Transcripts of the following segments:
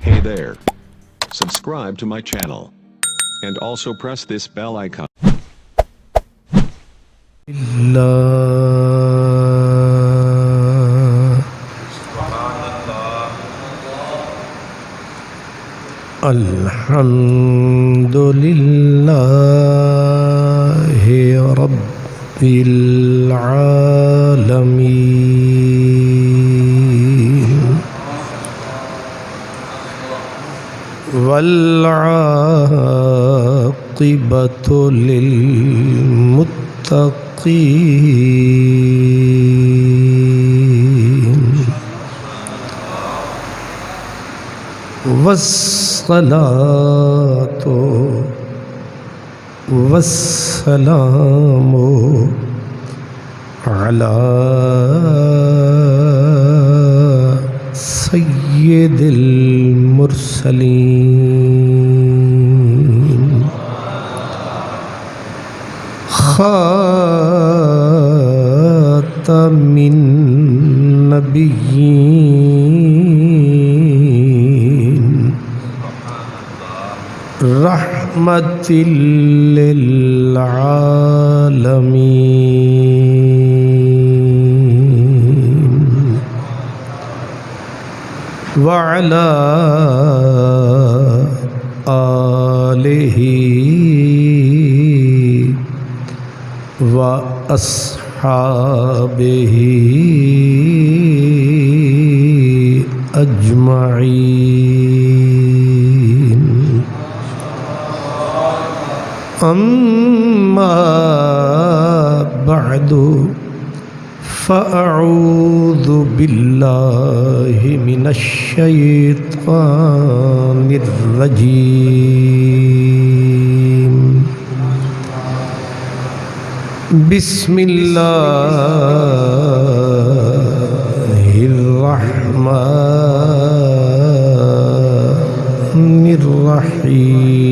Hey there. Subscribe to my channel. And also press this bell icon. الحمد لله رب العالمين والعاقبة للمتقين والصلاة والسلام على سيد المرسلين خاتم النبيين رحمة للعالمين وعلى آله وأصحابه أجمعين أما بعد فأعوذ بالله من الشيطان الرجيم بسم الله الرحمن الرحيم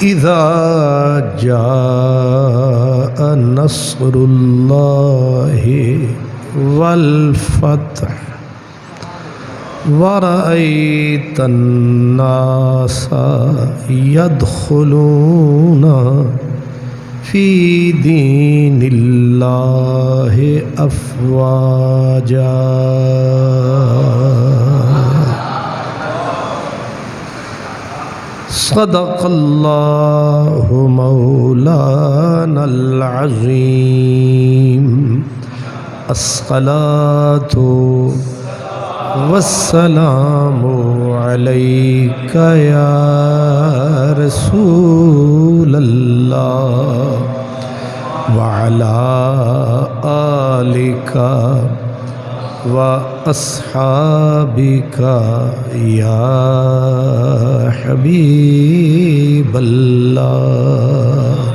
إذا جاء نصر الله والفتح ورأيت الناس يدخلون في دين الله أفواجا صدق الله مولانا العظيم الصلاة والسلام عليك يا رسول الله وعلى آلك وأصحابك يا حبیب اللہ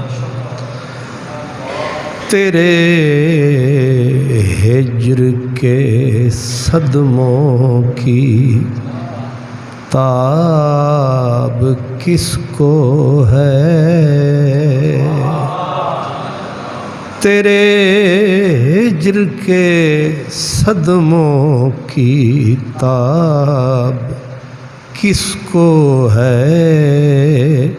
تیرے ہجر کے صدموں کی تاب کس کو ہے تیرے ہجر کے صدموں کی تاب کس کو ہے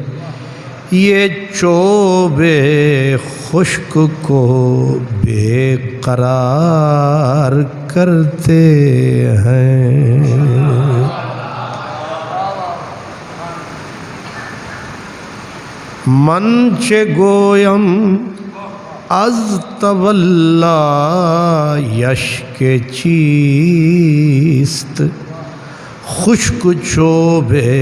یہ چوبے خشک کو بے قرار کرتے ہیں منچ گویم از تولا یشک چیست خشک چوبے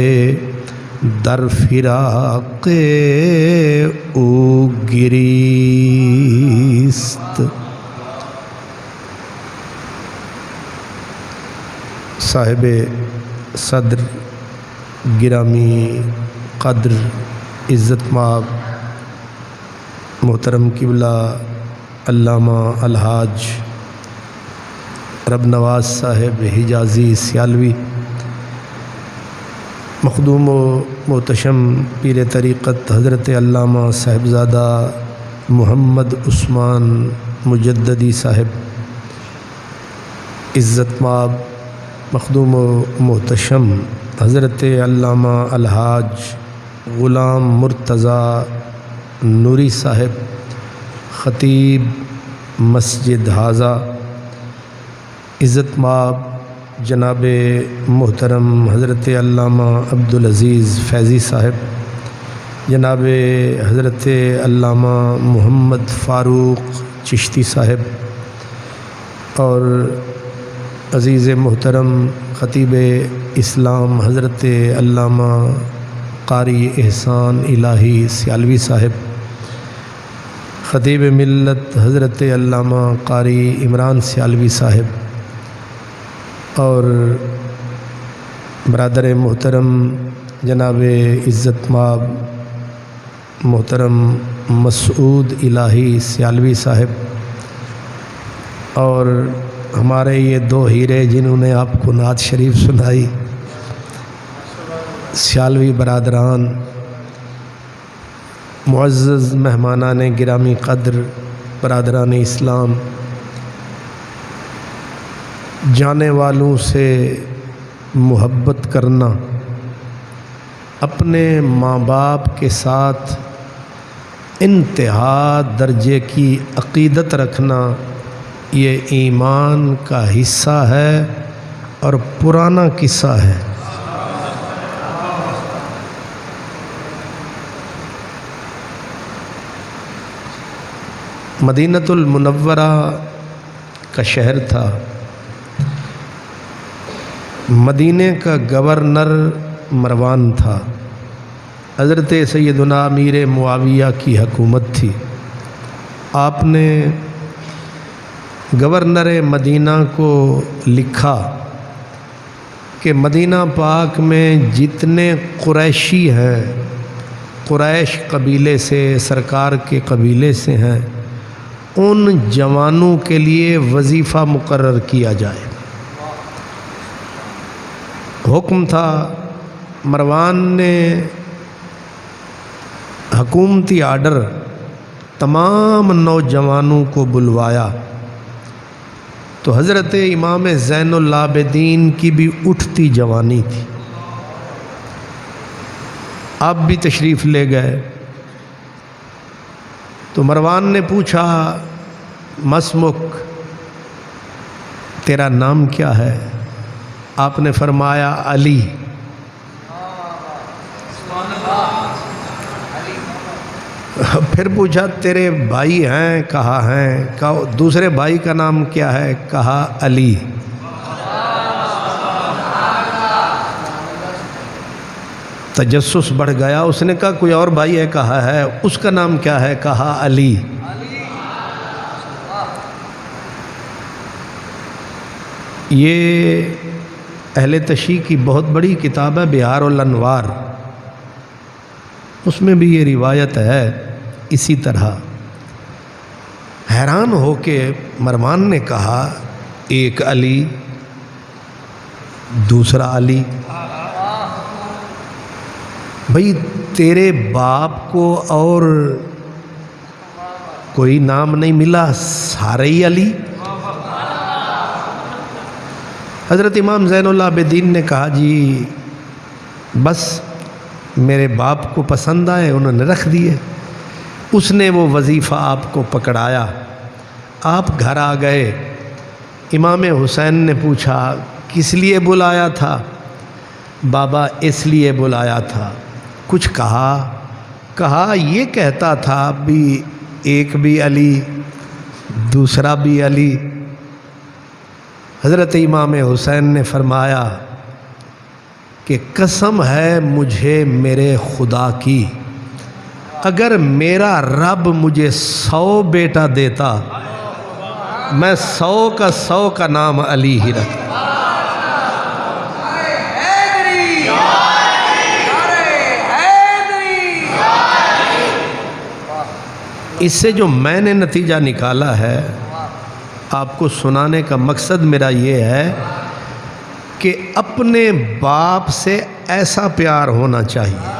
در فراق او گریست صاحب صدر گرامی قدر عزت مآب محترم قبلہ علامہ الحاج رب نواز صاحب حجازی سیالوی مخدوم و محتشم پیر طریقت حضرت علامہ صاحبزادہ محمد عثمان مجددی صاحب عزت مآب مخدوم و محتشم حضرت علامہ الحاج غلام مرتضیٰ نوری صاحب خطیب مسجد حاضہ، عزت مآب جناب محترم حضرت علامہ عبدالعزیز فیضی صاحب، جناب حضرت علامہ محمد فاروق چشتی صاحب، اور عزیز محترم خطیب اسلام حضرت علامہ قاری احسان الہی سیالوی صاحب، خطیب ملت حضرت علامہ قاری عمران سیالوی صاحب، اور برادر محترم جناب عزت مآب محترم مسعود الہی سیالوی صاحب، اور ہمارے یہ دو ہیرے جنہوں نے آپ کو نعت شریف سنائی، سیالوی برادران، معزز مہمانان گرامی قدر، برادران اسلام، جانے والوں سے محبت کرنا، اپنے ماں باپ کے ساتھ انتہا درجے کی عقیدت رکھنا، یہ ایمان کا حصہ ہے اور پرانا قصہ ہے۔ مدینۃ المنورہ کا شہر تھا، مدینے کا گورنر مروان تھا، حضرت سیدنا امیر معاویہ کی حکومت تھی۔ آپ نے گورنر مدینہ کو لکھا کہ مدینہ پاک میں جتنے قریشی ہیں، قریش قبیلے سے، سرکار کے قبیلے سے ہیں، ان جوانوں کے لیے وظیفہ مقرر کیا جائے۔ حکم تھا، مروان نے حکومتی آرڈر تمام نوجوانوں کو بلوایا، تو حضرت امام زین العابدین کی بھی اٹھتی جوانی تھی، آپ بھی تشریف لے گئے۔ تو مروان نے پوچھا، مسمک، تیرا نام کیا ہے؟ آپ نے فرمایا علی۔ پھر پوچھا تیرے بھائی ہیں؟ کہا ہیں۔ کہا دوسرے بھائی کا نام کیا ہے؟ کہا علی۔ تجسس بڑھ گیا، اس نے کہا کوئی اور بھائی ہے؟ کہا ہے۔ اس کا نام کیا ہے؟ کہا علی۔ یہ اہل تشیع کی بہت بڑی کتاب ہے بہار الانوار، اس میں بھی یہ روایت ہے اسی طرح۔ حیران ہو کے مروان نے کہا، ایک علی، دوسرا علی، بھئی تیرے باپ کو اور کوئی نام نہیں ملا؟ سارے ہی علی؟ حضرت امام زین العابدین نے کہا جی بس میرے باپ کو پسند آئے، انہوں نے رکھ دیے۔ اس نے وہ وظیفہ آپ کو پکڑایا، آپ گھر آ گئے۔ امام حسین نے پوچھا کس لیے بلایا تھا؟ بابا اس لیے بلایا تھا۔ کچھ کہا؟ کہا یہ کہتا تھا بھی ایک بھی علی، دوسرا بھی علی۔ حضرت امام حسین نے فرمایا کہ قسم ہے مجھے میرے خدا کی، اگر میرا رب مجھے 100 بیٹا دیتا، میں 100 کا نام علی ہی رکھتا۔ اس سے جو میں نے نتیجہ نکالا ہے، آپ کو سنانے کا مقصد میرا یہ ہے کہ اپنے باپ سے ایسا پیار ہونا چاہیے۔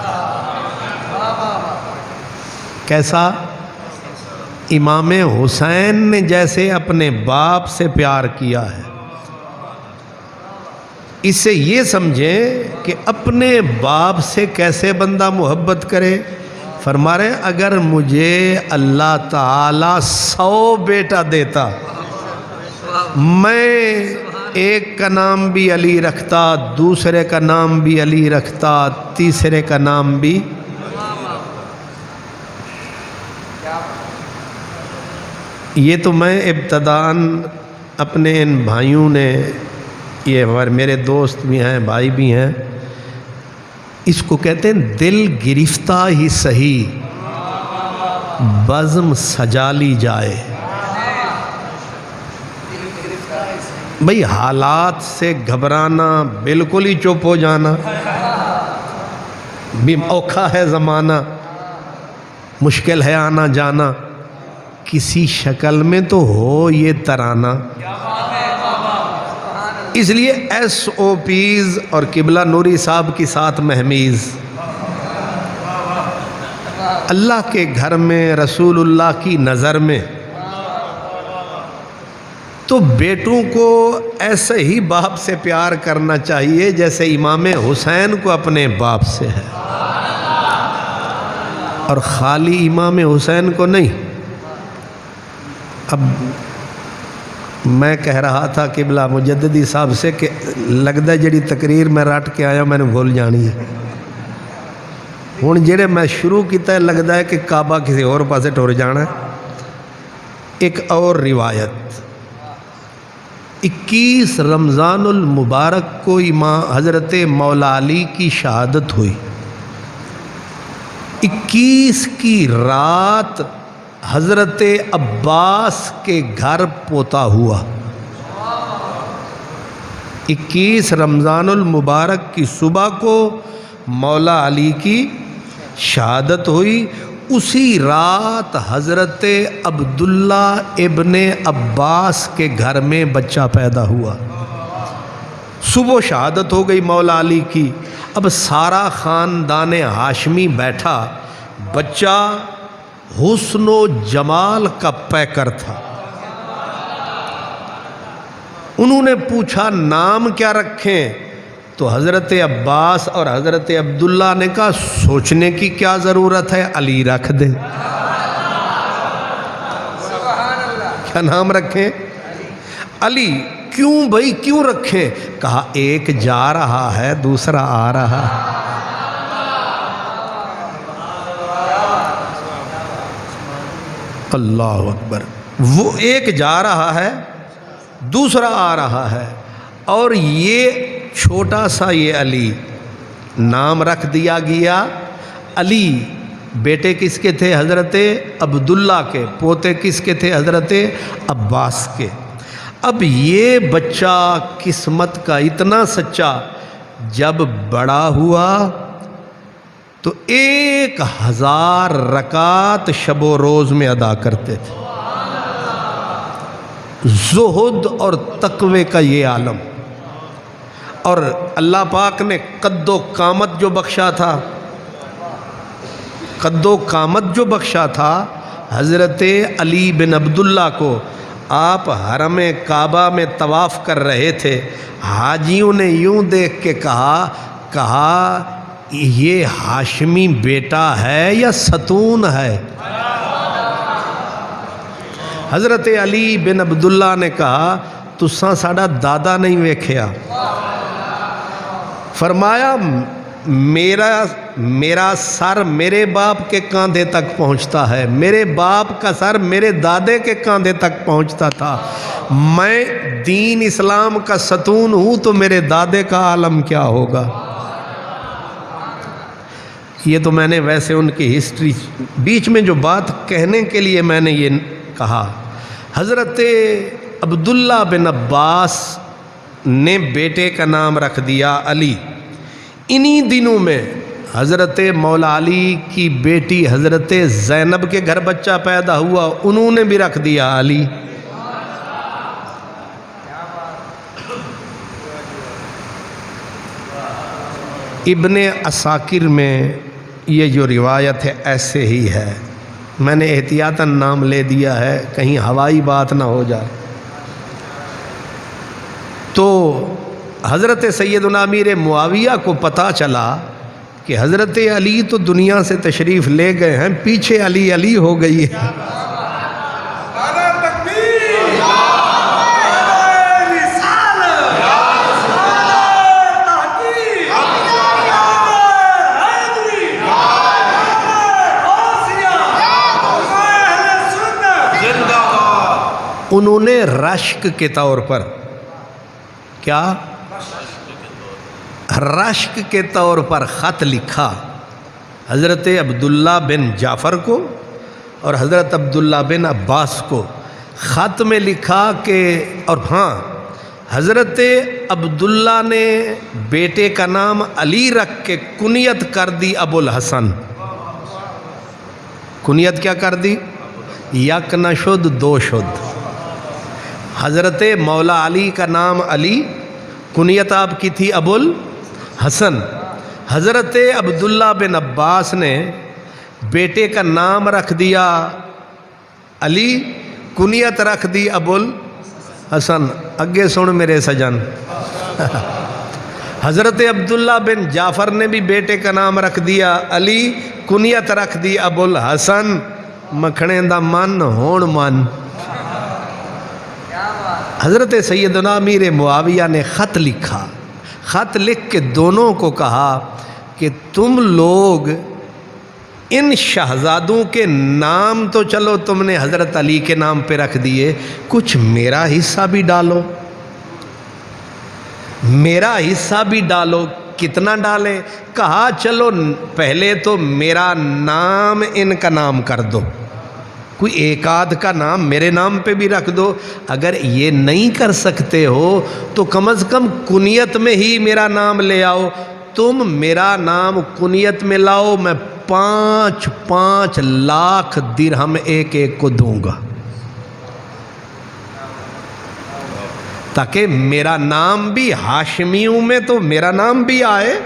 کیسا؟ امام حسین نے جیسے اپنے باپ سے پیار کیا ہے، اس سے یہ سمجھیں کہ اپنے باپ سے کیسے بندہ محبت کرے. فرما رہے اگر مجھے اللہ تعالی 100 بیٹا دیتا، میں ایک کا نام بھی علی رکھتا، دوسرے کا نام بھی علی رکھتا، تیسرے کا نام بھی. یہ تو میں ابتداً اپنے ان بھائیوں نے، یہ میرے دوست بھی ہیں، بھائی بھی ہیں، اس کو کہتے ہیں دل گرفتہ ہی سہی بزم سجا لی جائے. بھئی حالات سے گھبرانا، بالکل ہی چپ ہو جانا، بھی اوکھا ہے زمانہ، مشکل ہے آنا جانا، کسی شکل میں تو ہو یہ ترانہ. اس لیے SOPs اور قبلہ نوری صاحب کی ساتھ مہمیز، اللہ کے گھر میں، رسول اللہ کی نظر میں، تو بیٹوں کو ایسے ہی باپ سے پیار کرنا چاہیے جیسے امام حسین کو اپنے باپ سے ہے، اور خالی امام حسین کو نہیں. اب میں کہہ رہا تھا قبلہ مجددی صاحب سے کہ لگتا ہے جڑی تقریر میں رٹ کے آیا میں نے بھول جانی ہے. ہوں جڑے میں شروع کیتا ہے لگتا ہے کہ کعبہ کسی اور پاسے ٹر جانا ہے. ایک اور روایت، 21 رمضان المبارک کو حضرت مولا علی کی شہادت ہوئی. 21 کی رات حضرت عباس کے گھر پوتا ہوا. 21 رمضان المبارک کی صبح کو مولا علی کی شہادت ہوئی. اسی رات حضرت عبداللہ ابن عباس کے گھر میں بچہ پیدا ہوا. صبح شہادت ہو گئی مولا علی کی. اب سارا خاندان ہاشمی بیٹھا. بچہ حسن و جمال کا پیکر تھا. انہوں نے پوچھا نام کیا رکھیں؟ تو حضرت عباس اور حضرت عبداللہ نے کہا سوچنے کی کیا ضرورت ہے، علی رکھ دیں. کیا نام رکھیں؟ علی. کیوں بھائی کیوں رکھیں؟ کہا ایک جا رہا ہے دوسرا آ رہا ہے. اللہ اکبر. وہ ایک جا رہا ہے دوسرا آ رہا ہے، اور یہ چھوٹا سا یہ علی نام رکھ دیا گیا علی. بیٹے کس کے تھے؟ حضرت عبداللہ کے. پوتے کس کے تھے؟ حضرت عباس کے. اب یہ بچہ قسمت کا اتنا سچا، جب بڑا ہوا تو 1000 رکعت شب و روز میں ادا کرتے تھے. زہد اور تقوی کا یہ عالم. اور اللہ پاک نے قد و قامت جو بخشا تھا، قد و قامت جو بخشا تھا حضرت علی بن عبداللہ کو. آپ حرم کعبہ میں طواف کر رہے تھے، حاجیوں نے یوں دیکھ کے کہا یہ ہاشمی بیٹا ہے یا ستون ہے؟ حضرت علی بن عبداللہ نے کہا تساں ساڈا دادا نہیں ویکھیا. فرمایا میرا سر میرے باپ کے کاندھے تک پہنچتا ہے، میرے باپ کا سر میرے دادے کے کاندھے تک پہنچتا تھا. میں دین اسلام کا ستون ہوں تو میرے دادے کا عالم کیا ہوگا. یہ تو میں نے ویسے ان کی ہسٹری بیچ میں جو بات کہنے کے لیے میں نے یہ کہا. حضرت عبداللہ بن عباس نے بیٹے کا نام رکھ دیا علی. انہی دنوں میں حضرت مولا علی کی بیٹی حضرت زینب کے گھر بچہ پیدا ہوا، انہوں نے بھی رکھ دیا علی. ابن عساکر میں یہ جو روایت ہے ایسے ہی ہے. میں نے احتیاطاً نام لے دیا ہے کہیں ہوائی بات نہ ہو جائے. تو حضرت سیدنا امیر معاویہ کو پتہ چلا کہ حضرت علی تو دنیا سے تشریف لے گئے ہیں، پیچھے علی علی ہو گئی ہے۔ انہوں نے رشک کے طور پر، کیا رشک کے طور پر خط لکھا حضرت عبداللہ بن جعفر کو اور حضرت عبداللہ بن عباس کو۔ خط میں لکھا کہ، اور ہاں حضرت عبداللہ نے بیٹے کا نام علی رکھ کے کنیت کر دی ابو الحسن۔ کنیت کیا کر دی؟ یک نہ شد دو شد۔ حضرت مولا علی کا نام علی، کنیت آپ کی تھی ابو الحسن۔ حضرت عبداللہ بن عباس نے بیٹے کا نام رکھ دیا علی، کنیت رکھ دی ابو الحسن۔ اگے سن میرے سجن، حضرت عبداللہ بن جعفر نے بھی بیٹے کا نام رکھ دیا علی، کنیت رکھ دی ابو الحسن۔ مکھنے دا من ہون من۔ حضرت سیدنا امیر معاویہ نے خط لکھا، خط لکھ کے دونوں کو کہا کہ تم لوگ ان شہزادوں کے نام تو چلو تم نے حضرت علی کے نام پہ رکھ دیے، کچھ میرا حصہ بھی ڈالو، میرا حصہ بھی ڈالو۔ کتنا ڈالیں؟ کہا چلو پہلے تو میرا نام ان کا نام کر دو، کوئی ایک آدھ کا نام میرے نام پہ بھی رکھ دو۔ اگر یہ نہیں کر سکتے ہو تو کم از کم کنیت میں ہی میرا نام لے آؤ۔ تم میرا نام کنیت میں لاؤ، میں 5 لاکھ درہم ایک ایک کو دوں گا، تاکہ میرا نام بھی ہاشمیوں میں تو میرا نام بھی آئے۔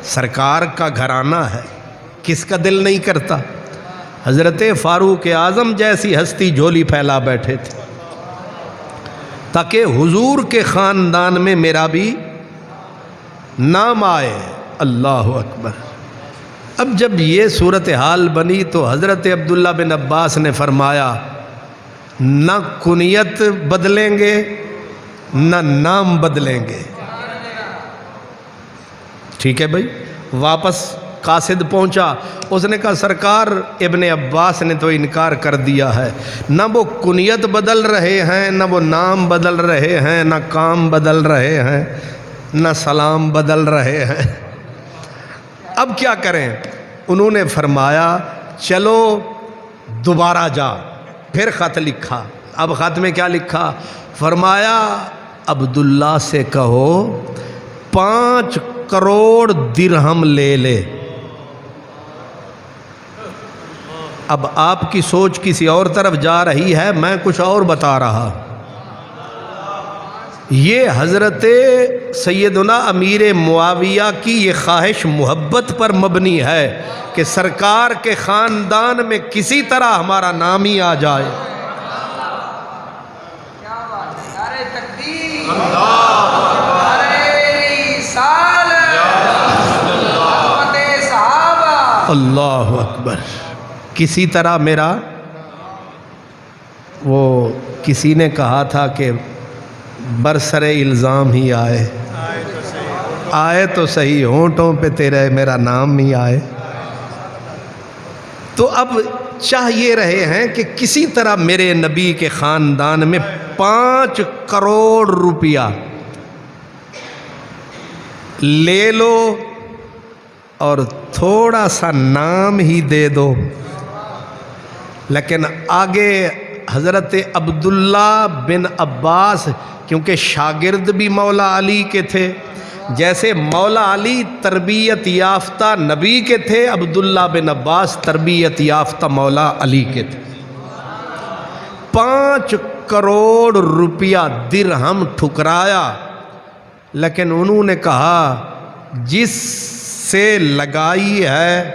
سرکار کا گھرانہ ہے، کس کا دل نہیں کرتا؟ حضرت فاروق اعظم جیسی ہستی جھولی پھیلا بیٹھے تھے تاکہ حضور کے خاندان میں میرا بھی نام آئے۔ اللہ اکبر۔ اب جب یہ صورتحال بنی تو حضرت عبداللہ بن عباس نے فرمایا نہ کنیت بدلیں گے نہ نام بدلیں گے۔ ٹھیک ہے بھائی۔ واپس قاصد پہنچا، اس نے کہا سرکار ابن عباس نے تو انکار کر دیا ہے، نہ وہ کنیت بدل رہے ہیں، نہ وہ نام بدل رہے ہیں، نہ کام بدل رہے ہیں، نہ سلام بدل رہے ہیں۔ اب کیا کریں؟ انہوں نے فرمایا چلو دوبارہ جا۔ پھر خط لکھا۔ اب خط میں کیا لکھا؟ فرمایا عبداللہ سے کہو 5 کروڑ درہم لے لے۔ اب آپ کی سوچ کسی اور طرف جا رہی ہے، میں کچھ اور بتا رہا۔ یہ حضرت سیدنا امیر معاویہ کی یہ خواہش محبت پر مبنی ہے کہ سرکار کے خاندان میں کسی طرح ہمارا نام ہی آ جائے۔ اللہ اکبر۔ کسی طرح میرا، وہ کسی نے کہا تھا کہ برسر الزام ہی آئے، آئے تو صحیح، ہونٹوں پہ تیرے میرا نام ہی آئے۔ تو اب چاہ یہ رہے ہیں کہ کسی طرح میرے نبی کے خاندان میں 5 کروڑ روپیہ لے لو اور تھوڑا سا نام ہی دے دو۔ لیکن آگے حضرت عبداللہ بن عباس، کیونکہ شاگرد بھی مولا علی کے تھے، جیسے مولا علی تربیت یافتہ نبی کے تھے، عبداللہ بن عباس تربیت یافتہ مولا علی کے تھے۔ 5 کروڑ روپیہ درہم ٹھکرایا، لیکن انہوں نے کہا جس سے لگائی ہے،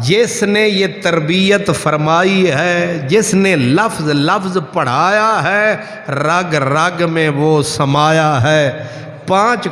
جس نے یہ تربیت فرمائی ہے، جس نے لفظ لفظ پڑھایا ہے، رگ رگ میں وہ سمایا ہے، 5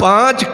5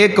1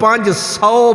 500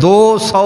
200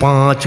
5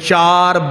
4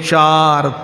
4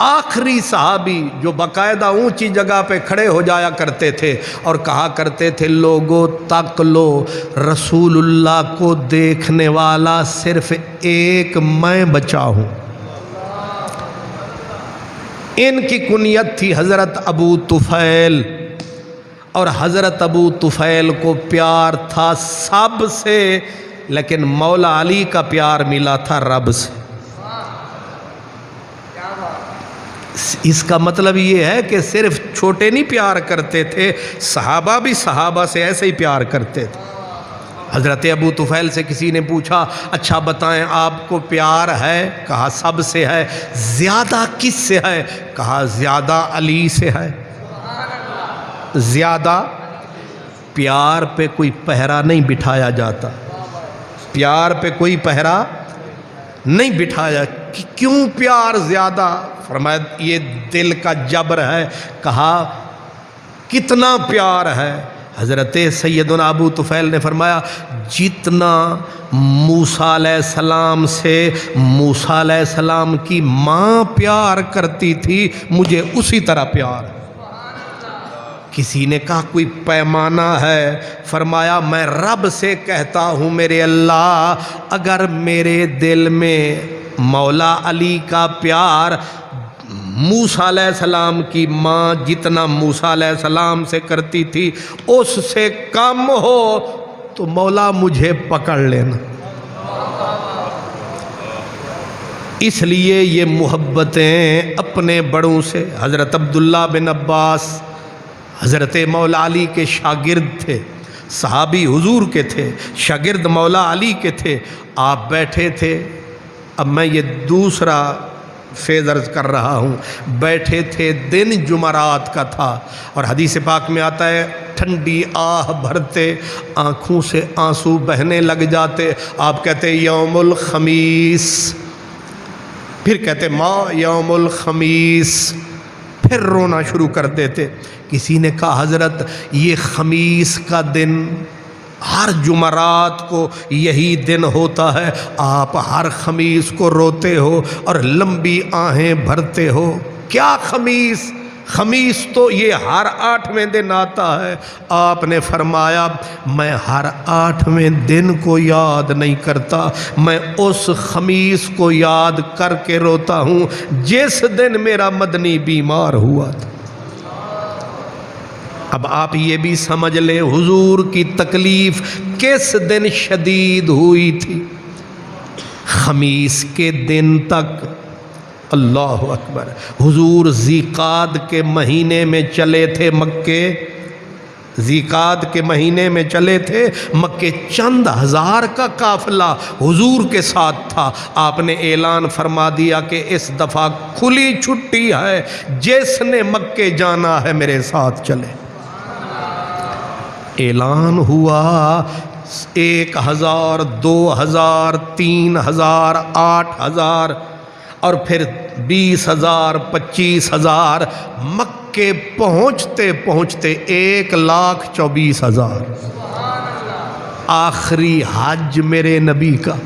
آخری صحابی جو باقاعدہ اونچی جگہ پہ کھڑے ہو جایا کرتے تھے اور کہا کرتے تھے لوگوں تک لو رسول اللہ کو دیکھنے والا صرف ایک میں بچا ہوں. ان کی کنیت تھی حضرت ابو طفیل، اور حضرت ابو طفیل کو پیار تھا سب سے، لیکن مولا علی کا پیار ملا تھا رب سے. اس کا مطلب یہ ہے کہ صرف چھوٹے نہیں پیار کرتے تھے، صحابہ بھی صحابہ سے ایسے ہی پیار کرتے تھے. حضرت ابو طفیل سے کسی نے پوچھا اچھا بتائیں آپ کو پیار ہے؟ کہا سب سے ہے. زیادہ کس سے ہے؟ کہا زیادہ علی سے ہے. زیادہ پیار پہ کوئی پہرا نہیں بٹھایا جاتا، پیار پہ کوئی پہرا نہیں بٹھایا. کیوں پیار زیادہ؟ فرمایا یہ دل کا جبر ہے. کہا کتنا پیار ہے؟ حضرت سیدنا ابو طفیل نے فرمایا جتنا موسیٰ علیہ السلام سے موسیٰ علیہ السلام کی ماں پیار کرتی تھی مجھے اسی طرح پیار. کسی نے کہا کوئی پیمانہ ہے؟ فرمایا میں رب سے کہتا ہوں میرے اللہ اگر میرے دل میں مولا علی کا پیار موسیٰ علیہ السلام کی ماں جتنا موسیٰ علیہ السلام سے کرتی تھی اس سے کم ہو تو مولا مجھے پکڑ لینا. اس لیے یہ محبتیں اپنے بڑوں سے. حضرت عبداللہ بن عباس حضرت مولا علی کے شاگرد تھے، صحابی حضور کے تھے، شاگرد مولا علی کے تھے. آپ بیٹھے تھے، اب میں یہ دوسرا فیض عرض کر رہا ہوں. بیٹھے تھے، دن جمعرات کا تھا، اور حدیث پاک میں آتا ہے ٹھنڈی آہ بھرتے، آنکھوں سے آنسو بہنے لگ جاتے. آپ کہتے یوم الخمیس، پھر کہتے ماں یوم الخمیس، پھر رونا شروع کر دیتے. کسی نے کہا حضرت یہ خمیس کا دن ہر جمعرات کو یہی دن ہوتا ہے، آپ ہر خمیس کو روتے ہو اور لمبی آہیں بھرتے ہو، کیا خمیس؟ خمیس تو یہ ہر 8ویں دن آتا ہے. آپ نے فرمایا میں ہر 8ویں دن کو یاد نہیں کرتا، میں اس خمیس کو یاد کر کے روتا ہوں جس دن میرا مدنی بیمار ہوا تھا. اب آپ یہ بھی سمجھ لیں حضور کی تکلیف کس دن شدید ہوئی تھی. خمیس کے دن تک. اللہ اکبر. حضور ذیقعد کے مہینے میں چلے تھے مکے، ذیقعد کے مہینے میں چلے تھے مکے. چند ہزار کا قافلہ حضور کے ساتھ تھا. آپ نے اعلان فرما دیا کہ اس دفعہ کھلی چھٹی ہے، جس نے مکے جانا ہے میرے ساتھ چلے. اعلان ہوا 1000 2000 3000 8000 اور پھر 20000 25000. مکے پہنچتے پہنچتے 1,24,000. آخری حج میرے نبی کا،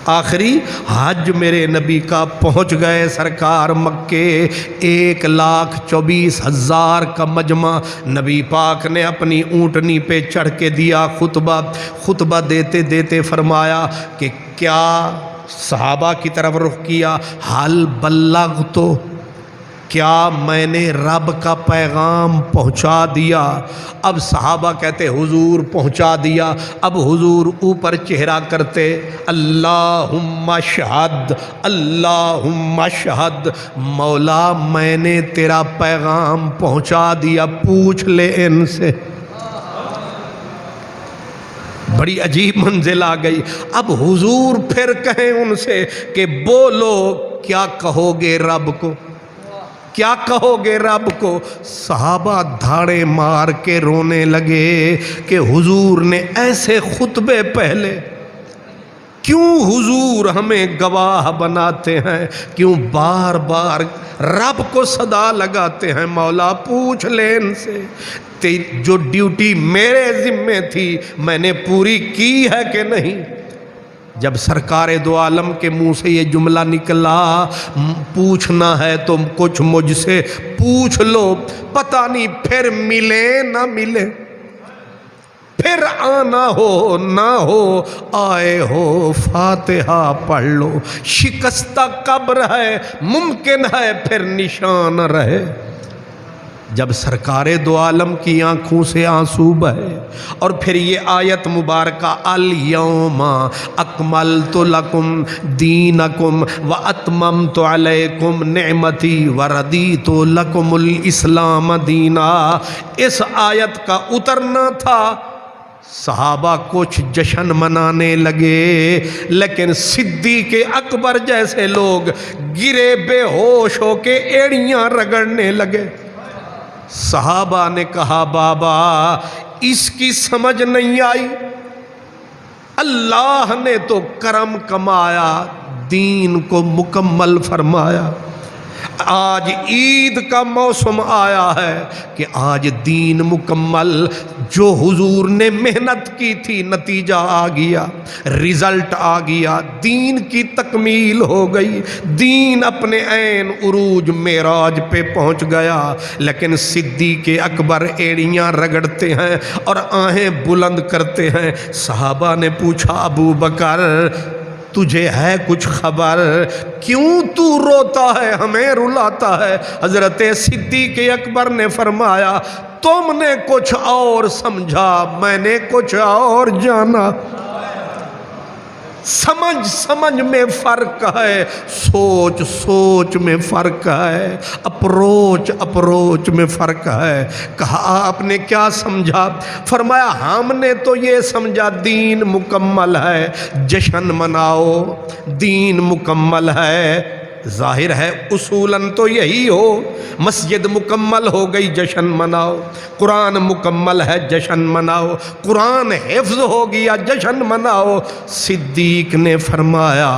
آخری حج میرے نبی کا. پہنچ گئے سرکار مکے. 1,24,000 کا مجمع. نبی پاک نے اپنی اونٹنی پہ چڑھ کے دیا خطبہ. خطبہ دیتے دیتے فرمایا کہ کیا، صحابہ کی طرف رخ کیا، حل بلغتو، کیا میں نے رب کا پیغام پہنچا دیا؟ اب صحابہ کہتے حضور پہنچا دیا. اب حضور اوپر چہرہ کرتے اللہم اشہد اللہم اشہد، مولا میں نے تیرا پیغام پہنچا دیا، پوچھ لے ان سے. بڑی عجیب منزل آ گئی. اب حضور پھر کہیں ان سے کہ بولو کیا کہو گے رب کو، کیا کہو گے رب کو؟ صحابہ دھاڑے مار کے رونے لگے کہ حضور نے ایسے خطبے پہلے کیوں حضور ہمیں گواہ بناتے ہیں، کیوں بار بار رب کو صدا لگاتے ہیں مولا پوچھ لے ان سے جو ڈیوٹی میرے ذمے تھی میں نے پوری کی ہے کہ نہیں. جب سرکار دو عالم کے منہ سے یہ جملہ نکلا، پوچھنا ہے تو کچھ مجھ سے پوچھ لو، پتہ نہیں پھر ملے نہ ملے، پھر آنا ہو نہ ہو، آئے ہو فاتحہ پڑھ لو، شکستہ قبر ہے ممکن ہے پھر نشان رہے۔ جب سرکار دو عالم کی آنکھوں سے آنسو بہے اور پھر یہ آیت مبارکہ الیوم اکملت لکم دینکم واتممت علیکم نعمتی وردیت لکم الاسلام دینا، اس آیت کا اترنا تھا، صحابہ کچھ جشن منانے لگے، لیکن صدیق اکبر جیسے لوگ گرے بے ہوش ہو کے ایڑیاں رگڑنے لگے۔ صحابہ نے کہا بابا اس کی سمجھ نہیں آئی، اللہ نے تو کرم کمایا، دین کو مکمل فرمایا، آج عید کا موسم آیا ہے کہ آج دین مکمل، جو حضور نے محنت کی تھی نتیجہ آ گیا، رزلٹ آ گیا، دین کی تکمیل ہو گئی، دین اپنے عین عروج معراج پہ پہنچ گیا۔ لیکن صدیق اکبر ایڑیاں رگڑتے ہیں اور آہیں بلند کرتے ہیں۔ صحابہ نے پوچھا ابو بکر تجھے ہے کچھ خبر، کیوں تو روتا ہے ہمیں رلاتا ہے؟ حضرت صدیق اکبر نے فرمایا تم نے کچھ اور سمجھا، میں نے کچھ اور جانا۔ سمجھ سمجھ میں فرق ہے، سوچ سوچ میں فرق ہے، اپروچ میں فرق ہے۔ کہا آپ نے کیا سمجھا؟ فرمایا ہم نے تو یہ سمجھا دین مکمل ہے، جشن مناؤ، دین مکمل ہے۔ ظاہر ہے اصولاً تو یہی ہو، مسجد مکمل ہو گئی جشن مناؤ، قرآن مکمل ہے جشن مناؤ، قرآن حفظ ہو گیا جشن مناؤ۔ صدیق نے فرمایا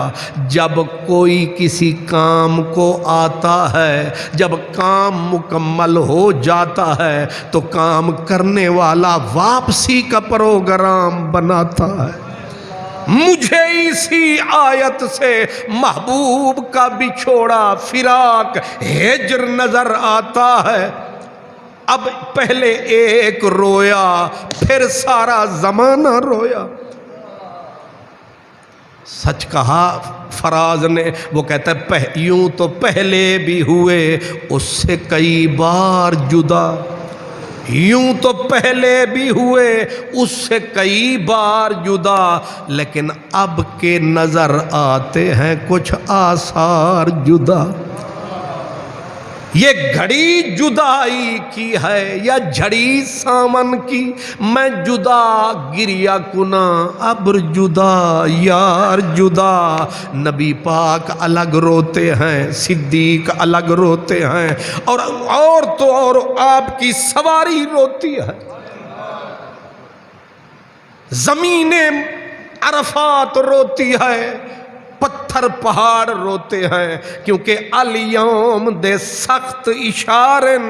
جب کوئی کسی کام کو آتا ہے، جب کام مکمل ہو جاتا ہے تو کام کرنے والا واپسی کا پروگرام بناتا ہے۔ مجھے اسی آیت سے محبوب کا بچھوڑا فراق ہجر نظر آتا ہے۔ اب پہلے ایک رویا پھر سارا زمانہ رویا۔ سچ کہا فراز نے، وہ کہتا ہے یوں تو پہلے بھی ہوئے اس سے کئی بار جدا، یوں تو پہلے بھی ہوئے اس سے کئی بار جدا، لیکن اب کے نظر آتے ہیں کچھ آثار جدا۔ یہ گھڑی جدائی کی ہے یا جھڑی سامن کی، میں جدا گریا کنا ابر جدا یار جدا۔ نبی پاک الگ روتے ہیں، صدیق الگ روتے ہیں، اور تو اور آپ کی سواری روتی ہے، زمین عرفات روتی ہے، پتھر پہاڑ روتے ہیں، کیونکہ الیوم دے سخت اشارن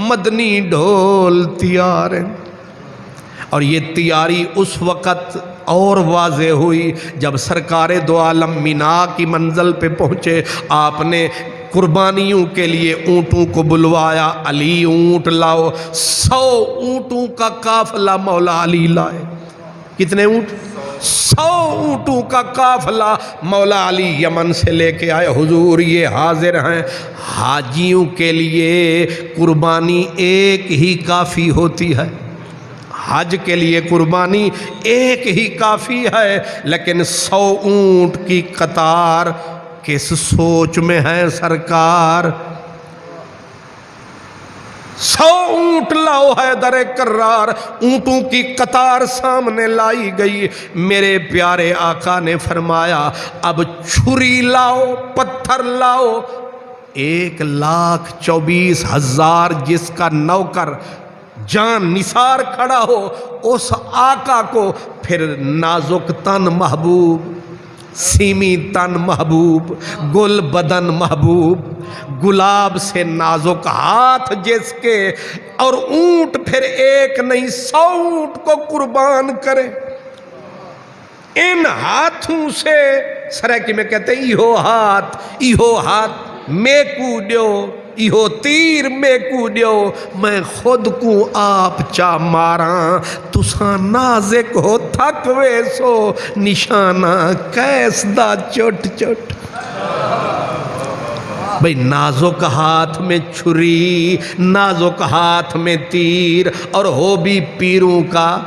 مدنی ڈھول تیارن۔ اور یہ تیاری اس وقت اور واضح ہوئی جب سرکار دو عالم مینا کی منزل پہ پہنچے۔ آپ نے قربانیوں کے لیے اونٹوں کو بلوایا، علی اونٹ لاؤ، 100 اونٹوں کا قافلہ مولا علی لائے۔ کتنے اونٹ؟ 100 اونٹوں کا قافلہ مولا علی یمن سے لے کے آئے۔ حضور یہ حاضر ہیں۔ حاجیوں کے لیے قربانی ایک ہی کافی ہوتی ہے، حج کے لیے قربانی ایک ہی کافی ہے، لیکن 100 اونٹ کی قطار کس سوچ میں ہے سرکار؟ 100 اونٹ لاؤ حیدر کرار، اونٹوں کی قطار سامنے لائی گئی۔ میرے پیارے آقا نے فرمایا اب چھری لاؤ، پتھر لاؤ۔ 1,24,000 جس کا نوکر جان نثار کھڑا ہو، اس آقا کو پھر نازک تن محبوب، سیمی تن محبوب، گل بدن محبوب، گلاب سے نازک ہاتھ جس کے، اور اونٹ پھر ایک نہیں 100 اونٹ کو قربان کرے۔ ان ہاتھوں سے سرائکی میں کہتے ہیں ایہو ہاتھ میں کو دیو، ایہو تیر میں کو دیو، میں خود کو آپ چا ماراں، تساں نازک ہو تھک ویسو، نشانہ کیس دا چٹ چٹ۔ بھئی نازک ہاتھ میں چھری، نازک ہاتھ میں تیر، اور ہو بھی پیروں کا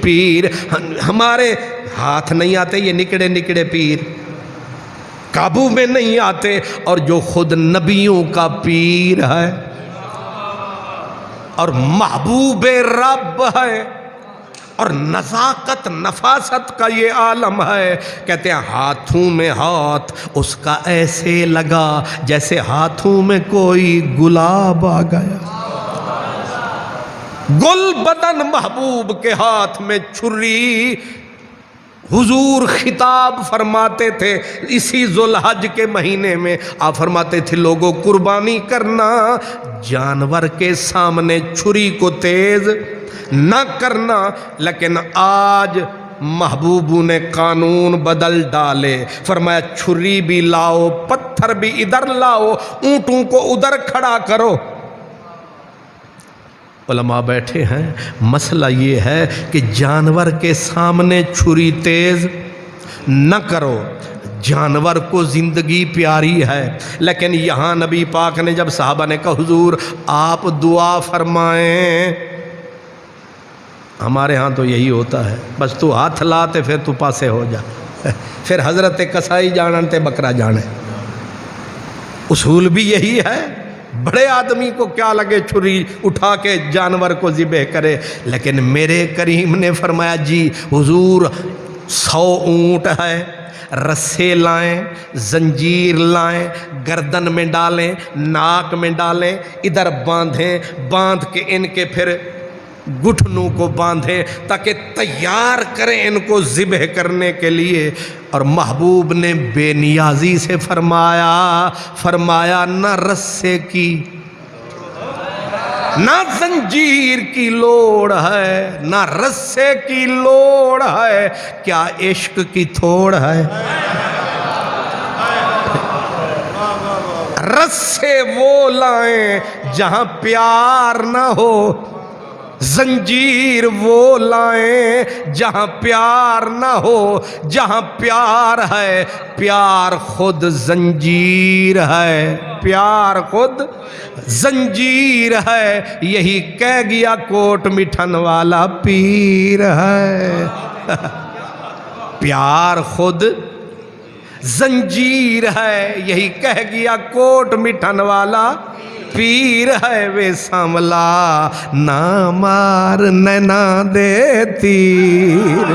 پیر۔ ہمارے ہاتھ نہیں آتے یہ نکڑے نکڑے پیر، قابو میں نہیں آتے، اور جو خود نبیوں کا پیر ہے اور محبوب رب ہے اور نزاکت نفاست کا یہ عالم ہے، کہتے ہیں ہاتھوں میں ہاتھ اس کا ایسے لگا جیسے ہاتھوں میں کوئی گلاب آ گیا، گل بدن محبوب کے ہاتھ میں چھری۔ حضور خطاب فرماتے تھے اسی ذوالحج کے مہینے میں، آپ فرماتے تھے لوگوں قربانی کرنا، جانور کے سامنے چھری کو تیز نہ کرنا، لیکن آج محبوبوں نے قانون بدل ڈالے، فرمایا چھری بھی لاؤ، پتھر بھی ادھر لاؤ، اونٹوں کو ادھر کھڑا کرو۔ علماء بیٹھے ہیں، مسئلہ یہ ہے کہ جانور کے سامنے چھری تیز نہ کرو، جانور کو زندگی پیاری ہے، لیکن یہاں نبی پاک نے جب صحابہ نے کہا حضور آپ دعا فرمائیں، ہمارے ہاں تو یہی ہوتا ہے، بس تو ہاتھ لاتے پھر تو پاسے ہو جا، پھر حضرت کسائی جانتے بکرا جانے، اصول بھی یہی ہے۔ بڑے آدمی کو کیا لگے چھری اٹھا کے جانور کو ذبح کرے، لیکن میرے کریم نے فرمایا جی حضور 100 اونٹ ہے، رسے لائیں، زنجیر لائیں، گردن میں ڈالیں، ناک میں ڈالیں، ادھر باندھیں، باندھ کے ان کے پھر گھٹنوں کو باندھیں تاکہ تیار کریں ان کو ذبح کرنے کے لیے۔ اور محبوب نے بے نیازی سے فرمایا نہ رسے کی نہ زنجیر کی لوڑ ہے، نہ رسے کی لوڑ ہے، کیا عشق کی تھوڑ ہے۔ رسے وہ لائیں جہاں پیار نہ ہو، زنجیر وہ لائیں جہاں پیار نہ ہو، جہاں پیار ہے پیار خود زنجیر ہے، پیار خود زنجیر ہے، یہی کہہ گیا کوٹ مٹھن والا پیر ہے۔ پیار خود زنجیر ہے، یہی کہہ گیا کوٹ مٹھن والا پیر ہے، وے ساملا نہ مار نینا دے تیر،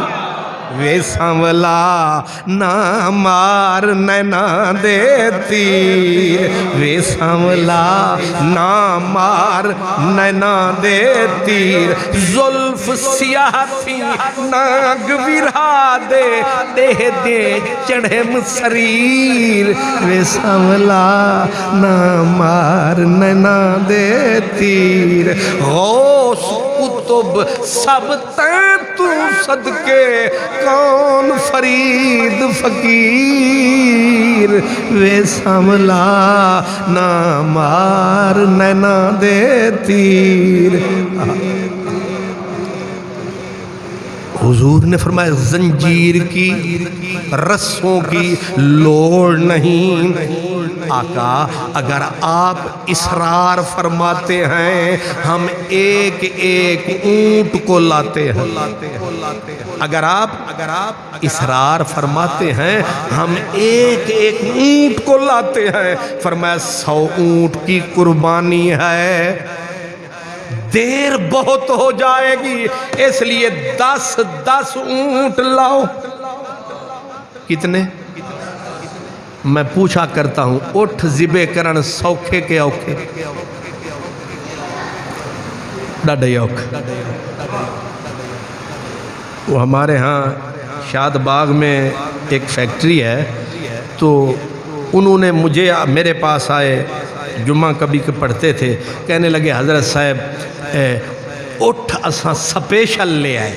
وے ساملا نہ مار نینا دے تیر، وے ساملا نہ مار نینا دے تیر، زلف سیاہ تھی ناگ ورہا دے، دے دے چڑھم سریر، وے ساملا نہ مار نینا دے تیر، غوث کتب سب تین تو صدقے، کون فرید فقیر، وے ساملا نہ مار نینا دے تیر۔ حضور نے فرمایا زنجیر کی رسوں کی لوڑ نہیں۔ آقا اگر آپ اصرار فرماتے ہیں ہم ایک ایک اونٹ کو لاتے ہیں، اگر آپ اصرار فرماتے ہیں ہم ایک ایک اونٹ کو لاتے ہیں، فرمایا 100 اونٹ کی قربانی ہے، دیر بہت ہو جائے گی، اس لیے 10 اونٹ لاؤ۔ کتنے؟ میں پوچھا کرتا ہوں اٹھ ذبح کرن سوکھے کے اوکھے؟ ڈاڈے اوکھ۔ وہ ہمارے ہاں شاد باغ میں ایک فیکٹری ہے، تو انہوں نے مجھے میرے پاس آئے، جمعہ کبھی کہ پڑھتے تھے، کہنے لگے حضرت صاحب اٹھ اساں سپیشل لے آئے،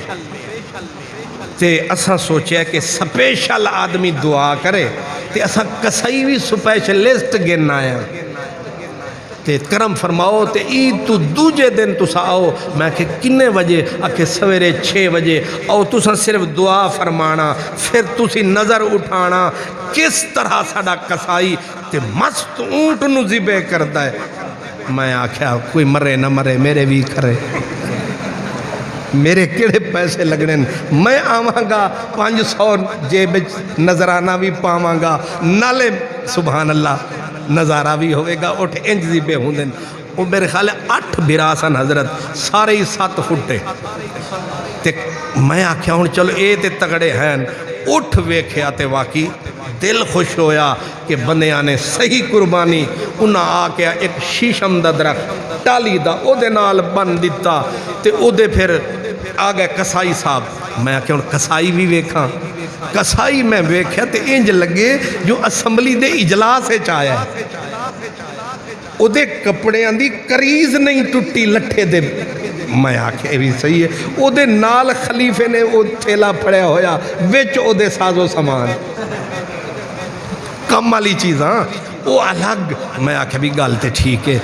تے اساں سوچیا کہ سپیشل آدمی دعا کرے تے اساں کسائی بھی سپیشلسٹ گن آیا تے کرم فرماؤ تے عید تو دوجے دن تسا آؤ. میں کہ کنے بجے؟ آکھے سویرے 6 بجے آؤ. تسا صرف دعا فرمانا پھر تسی نظر اٹھانا کس طرح ساڈا کسائی تے مست اونٹ نو ذبح کردا ہے. میں آکھیا کوئی مرے نہ مرے میرے بھی کرے، میرے کیڑے پیسے لگنے، میں آواں گا 500 جیب نظرانہ بھی پاواں گا نالے سبحان اللہ نظارہ بھی ہوئے گا. اٹھ انج ذبح ہوندن. وہ میرے خیال ہے 8 براسن حضرت سارے ہی 7 فٹے تے میں آکھیا ہوں چلو اے تے تگڑے ہیں. اٹھ ویکھیا تے واقعی دل خوش ہویا کہ بندیاں نے صحیح قربانی. انہاں آ کے ایک شیشم دا درخت ٹالی دا او دے نال بن دیتا تے او دے پھر آ گئے کسائی صاحب. میں کہ ہن کسائی بھی ویکھاں. کسائی میں ویکھیا تے انج لگے جو اسمبلی دے اجلاس وچ آیا ہے. او دے کپڑیاں دی کریز نہیں ٹوٹی لٹھے دے. میں آکھیا بھی صحیح ہے. او دے نال خلیفے نے او تھیلا پھڑیا ہویا وچ او دے سازو سامان کم والی چیزاں وہ الگ. میں آکھیا بھی گل تے ٹھیک ہے.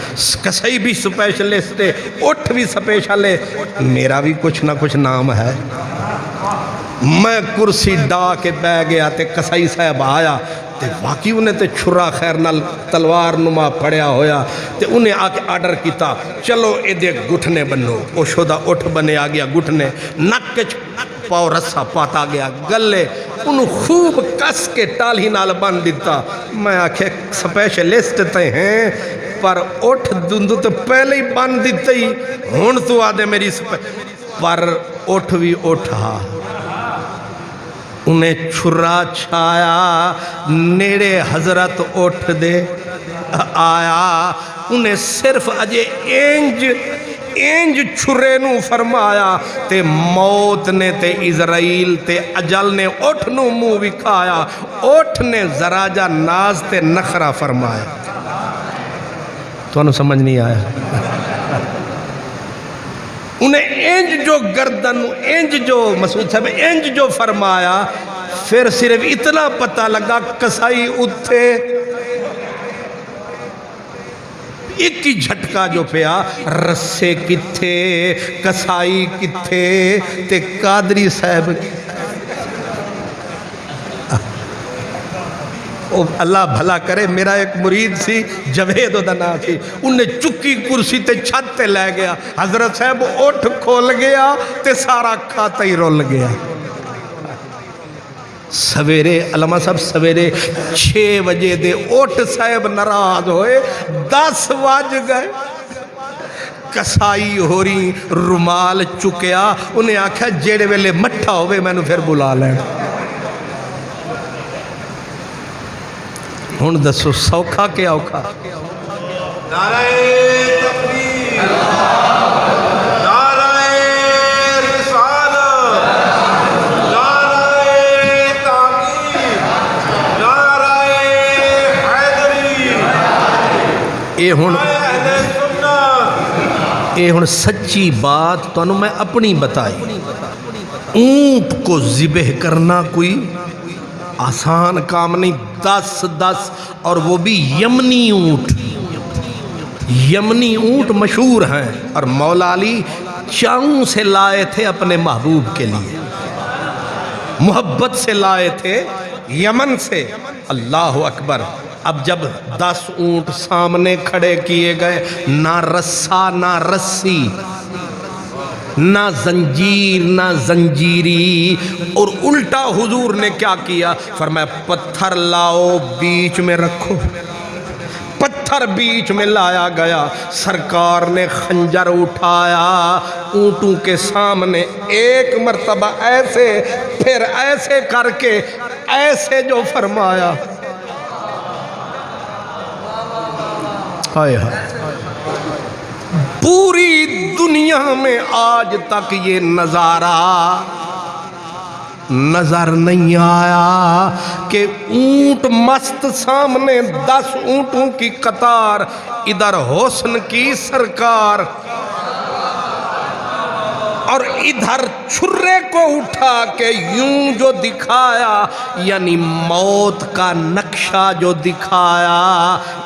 کسائی بھی سپیشلسٹ ہے، اٹھ بھی سپیشل ہے، میرا بھی کچھ نہ کچھ نام ہے. میں کرسی ڈا کے بہ گیا تے کسائی صاحب آیا تے واقعی انہیں تے چھرا خیر نال تلوار نما پڑیا ہویا تے انہیں آ کے آرڈر کیتا چلو اے دے گھٹنے بنو. او شدہ اٹھ بنے آ گیا گھٹنے، نکچ پاؤ رسا پاتا گیا گلے انہوں خوب کس کے ٹالی نال بن دیتا. میں آکھے سپیشلسٹ تے ہیں پر اٹھ دندو تو پہلے ہی بن دیتے ہی ہون تو آدھے میری پر اٹھ بھی اٹھا. انہیں چھرا چھایا نیڑے حضرت اٹھ دے آیا. انہیں صرف اجے انج چھرے نو فرمایا تے موت نے تے اسرائیل تے اجل نے اٹھ نو منہ وکھایا. اٹھ نے ذرا جا ناز تے نخرہ فرمایا. تو انہوں سمجھ نہیں آیا. انہیں انج جو گردن انج جو مسعود صاحب انج جو فرمایا پھر صرف اتنا پتہ لگا کسائی اتھے ایک ہی جھٹکا جو پیا رسے کتھے کسائی کتھے تے قادری صاحب. اللہ بھلا کرے میرا ایک مرید سی جوید دا نام تھی انہیں چکی کرسی تے چھت تے لے گیا. حضرت صاحب اٹھ کھول گیا تے سارا کھاتا ہی رول گیا. سویرے علمہ صاحب سویرے 6 بجے دے اٹھ صاحب ناراض ہوئے 10 بج گئے. کسائی ہو رہی رومال چکیا. انہیں آکھا جیڑے ویلے مٹھا ہوئے میں نے پھر بلا لیں. ہون دسو سوکھا کیا اوکھا؟ نعرہ تکبیر، نعرہ رسالت، نعرہ تحقیق، نعرہ حیدری. اے ہن سچی بات تو میں اپنی بتائی. اونٹ کو ذبح کرنا کوئی آسان کام نہیں. 10 اور وہ بھی یمنی اونٹ. یمنی اونٹ مشہور ہیں اور مولا علی چاؤں سے لائے تھے اپنے محبوب کے لیے، محبت سے لائے تھے یمن سے. اللہ اکبر. اب جب 10 اونٹ سامنے کھڑے کیے گئے، نہ رسا نہ رسی نہ زنجیر نہ زنجیری، اور الٹا حضور نے کیا کیا؟ فرمایا پتھر لاؤ بیچ میں رکھو. پتھر بیچ میں لایا گیا. سرکار نے خنجر اٹھایا اونٹوں کے سامنے ایک مرتبہ ایسے پھر ایسے کر کے ایسے جو فرمایا. ہائے ہائے. پوری دنیا میں آج تک یہ نظارہ نظر نہیں آیا کہ اونٹ مست سامنے 10 اونٹوں کی قطار، ادھر حسن کی سرکار اور ادھر چھرے کو اٹھا کے یوں جو دکھایا، یعنی موت کا نقشہ جو دکھایا،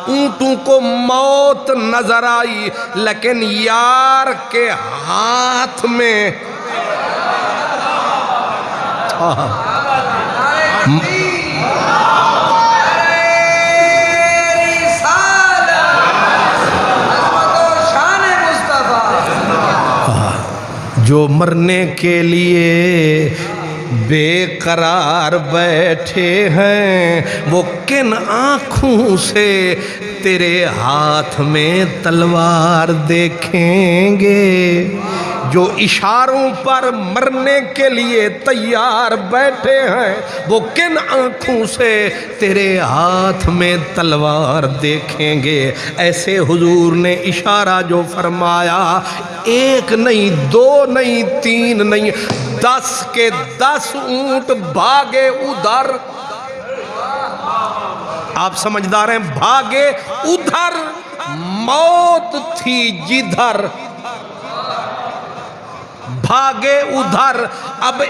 اونٹوں کو موت نظر آئی لیکن یار کے ہاتھ میں جو مرنے کے لیے بے قرار بیٹھے ہیں، وہ کن آنکھوں سے تیرے ہاتھ میں تلوار دیکھیں گے؟ جو اشاروں پر مرنے کے لیے تیار بیٹھے ہیں، وہ کن آنکھوں سے تیرے ہاتھ میں تلوار دیکھیں گے؟ ایسے حضور نے اشارہ جو فرمایا، ایک نہیں، دو نہیں، تین نہیں، 10 کے 10 اونٹ بھاگے ادھر۔ آپ سمجھدار ہیں؟ بھاگے ادھر، موت تھی جدھر، بھاگے ادھر۔ اب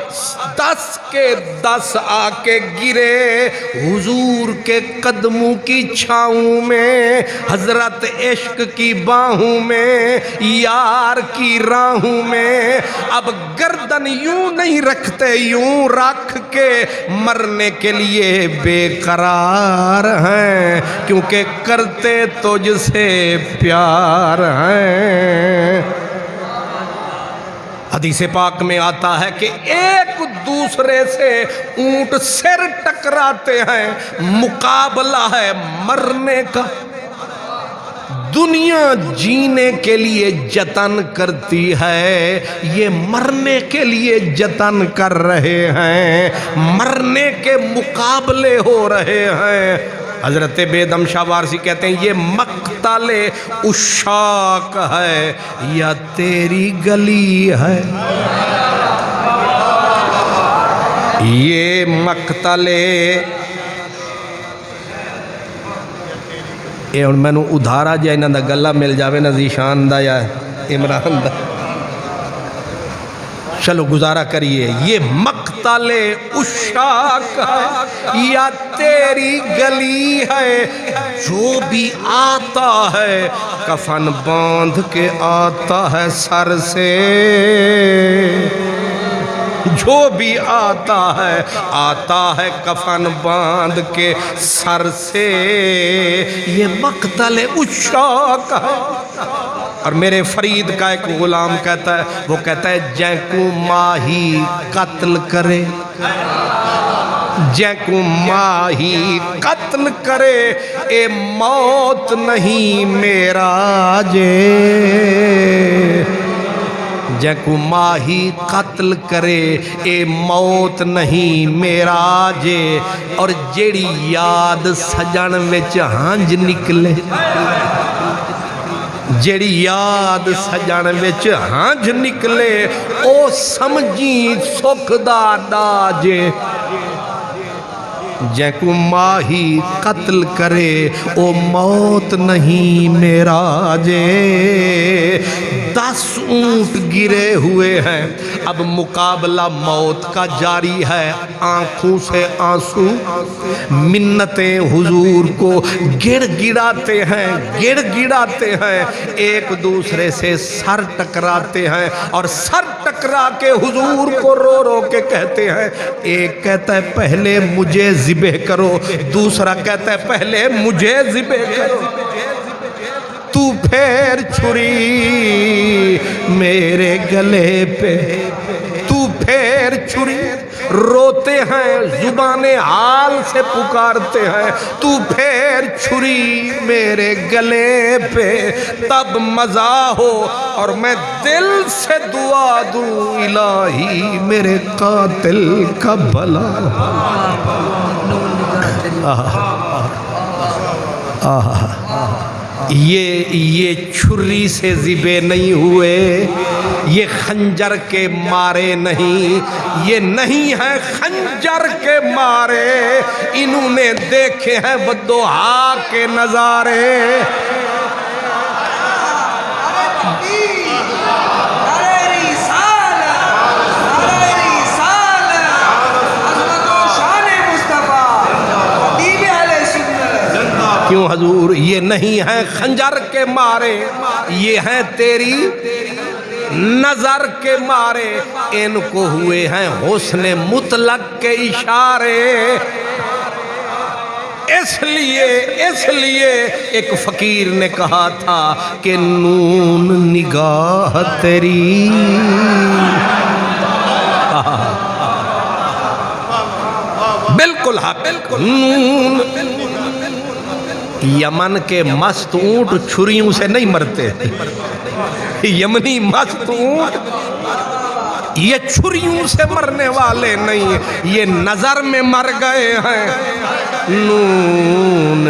10 کے 10 آ کے گرے حضور کے قدموں کی چھاؤں میں، حضرت عشق کی باہوں میں، یار کی راہوں میں۔ اب گردن یوں نہیں رکھتے، یوں رکھ کے مرنے کے لیے بے قرار ہیں، کیونکہ کرتے تجھ سے پیار ہیں۔ حدیث پاک میں آتا ہے کہ ایک دوسرے سے اونٹ سر ٹکراتے ہیں، مقابلہ ہے مرنے کا۔ دنیا جینے کے لیے جتن کرتی ہے، یہ مرنے کے لیے جتن کر رہے ہیں، مرنے کے مقابلے ہو رہے ہیں۔ حضرت بیدم شاہ وارسی کہتے ہیں یہ مقتل عشاق ہے یا تیری گلی ہے، یہ مقتل اے ہن مینوں ادھارا جا انہاں دا گلا مل جاوے نا ذیشان دا یا عمران دا، چلو گزارا کریے۔ یہ مقتل عشاق ہے یا تیری گلی ہے، جو بھی آتا ہے کفن باندھ کے آتا ہے سر سے، جو بھی آتا ہے کفن باندھ کے سر سے، یہ مقتل عشاق ہے۔ اور میرے فرید کا ایک غلام کہتا ہے، وہ کہتا ہے جن کو ماہی قتل کرے، جن کو ماہی قتل کرے، اے موت نہیں میرا جے، جن کو ماہی قتل کرے، اے موت نہیں میرا جے۔ اور جیڑی یاد سجن وچ ہنج نکلے، جیڑی یاد سجن وچ ہنج نکلے، او سمجھی سکھ دا ڈاجے، جن کو ماہی قتل کرے او موت نہیں میرا جے۔ 10 اونٹ گرے ہوئے ہیں، اب مقابلہ موت کا جاری ہے، آنکھوں سے آنسو، منتیں حضور کو گڑ گڑاتے ہیں، گڑ گڑاتے ہیں، ایک دوسرے سے سر ٹکراتے ہیں، اور سر ٹکرا کے حضور کو رو رو کے کہتے ہیں، ایک کہتا ہے پہلے مجھے ذبح کرو، دوسرا کہتا ہے پہلے مجھے ذبح کرو، تو پھیر چھری میرے گلے پہ، تو پھیر چھری۔ روتے ہیں، زبان حال سے پکارتے ہیں، تو پھیر چھری میرے گلے پہ، تب مزہ ہو اور میں دل سے دعا دوں الہی میرے قاتل کا بھلا۔ یہ چھری سے ذبح نہیں ہوئے، یہ خنجر کے مارے نہیں، یہ نہیں ہے خنجر کے مارے، انہوں نے دیکھے ہیں بدعا کے نظارے۔ کیوں حضور؟ یہ نہیں ہے خنجر کے مارے، یہ ہیں تیری نظر کے مارے، ان کو ہوئے ہیں حسن مطلق کے اشارے۔ اس لیے ایک فقیر نے کہا تھا کہ نون نگاہ تیری، بالکل حق، نون۔ یمن کے مست اونٹ چھریوں سے نہیں مرتے، یمنی مست اونٹ یہ چھریوں سے مرنے والے نہیں، یہ نظر میں مر گئے ہیں۔ نون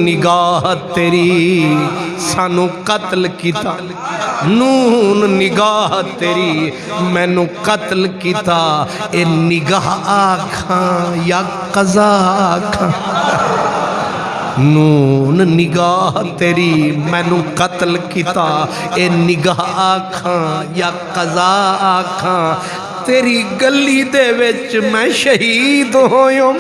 نگاہ تیری سانو قتل کیتا، نون نگاہ تیری مینو قتل کیتا، اے نگاہ آکھاں یا قضا آکھاں، نون نگاہ تیری مینو قتل کیتا، اے نگاہ آکھاں یا قضا آکھاں، تیری گلی دے وچ میں شہید ہویوں،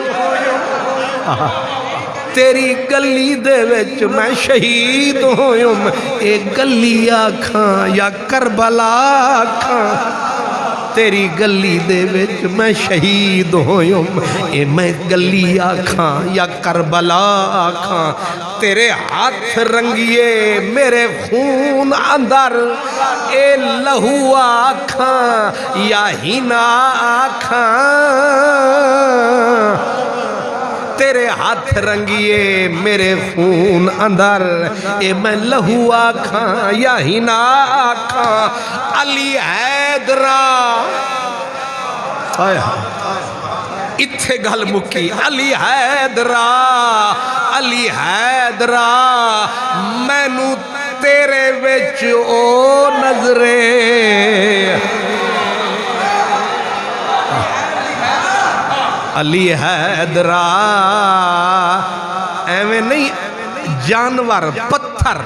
تیری گلی دے وچ میں شہید ہویوں، اے گلی آکھاں یا کربلا آکھاں، تیری گلی دے وچ میں شہید ہویوں، اے میں گلی آکھاں یا کربلا آکھاں، تیرے ہاتھ رنگیے میرے خون اندر، اے لہو آکھاں یا ہینا آکھاں، تیرے ہاتھ رنگیے میرے خون اندر، اے میں لہو آکھاں یا ہینا آکھاں، علی حیدرہ اتھے گل مکی، علی حیدرہ علی حیدرہ مینو تیرے وچ او نظرے، علی حیدرہ ایویں نہیں جانور پتھر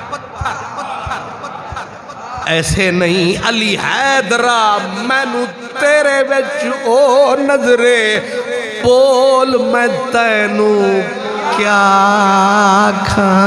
ایسے نہیں، علی حیدرہ مینو تیرے وچ او نظرے، بول میں تینو کیا کھاں،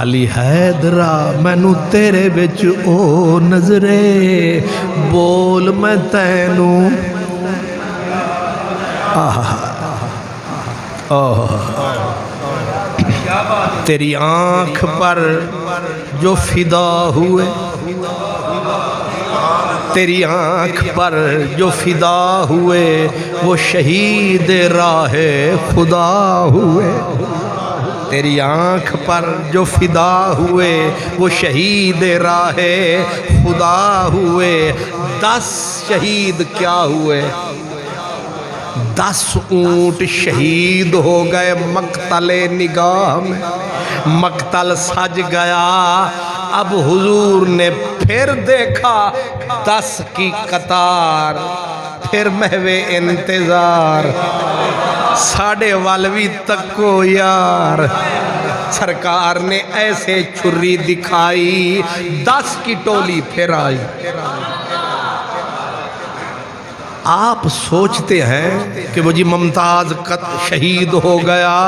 علی حیدرہ مینو تیرے وچ او نظرے، بول میں تینو تیری آنکھ پر جو فدا ہوئے، تیری آنکھ پر جو فدا ہوئے، وہ شہید راہ خدا ہوئے، تیری آنکھ پر جو فدا ہوئے وہ شہید راہ خدا ہوئے۔ 10 شہید کیا ہوئے؟ 10 اونٹ شہید ہو گئے مقتل نگاہ میں، مقتل سج گیا۔ اب حضور نے پھر دیکھا 10 کی قطار، پھر محو انتظار، ساڑھے والوی تک کو یار، سرکار نے ایسے چھری دکھائی 10 کی ٹولی پھر آئی۔ آپ سوچتے ہیں کہ وہ جی ممتاز شہید ہو گیا،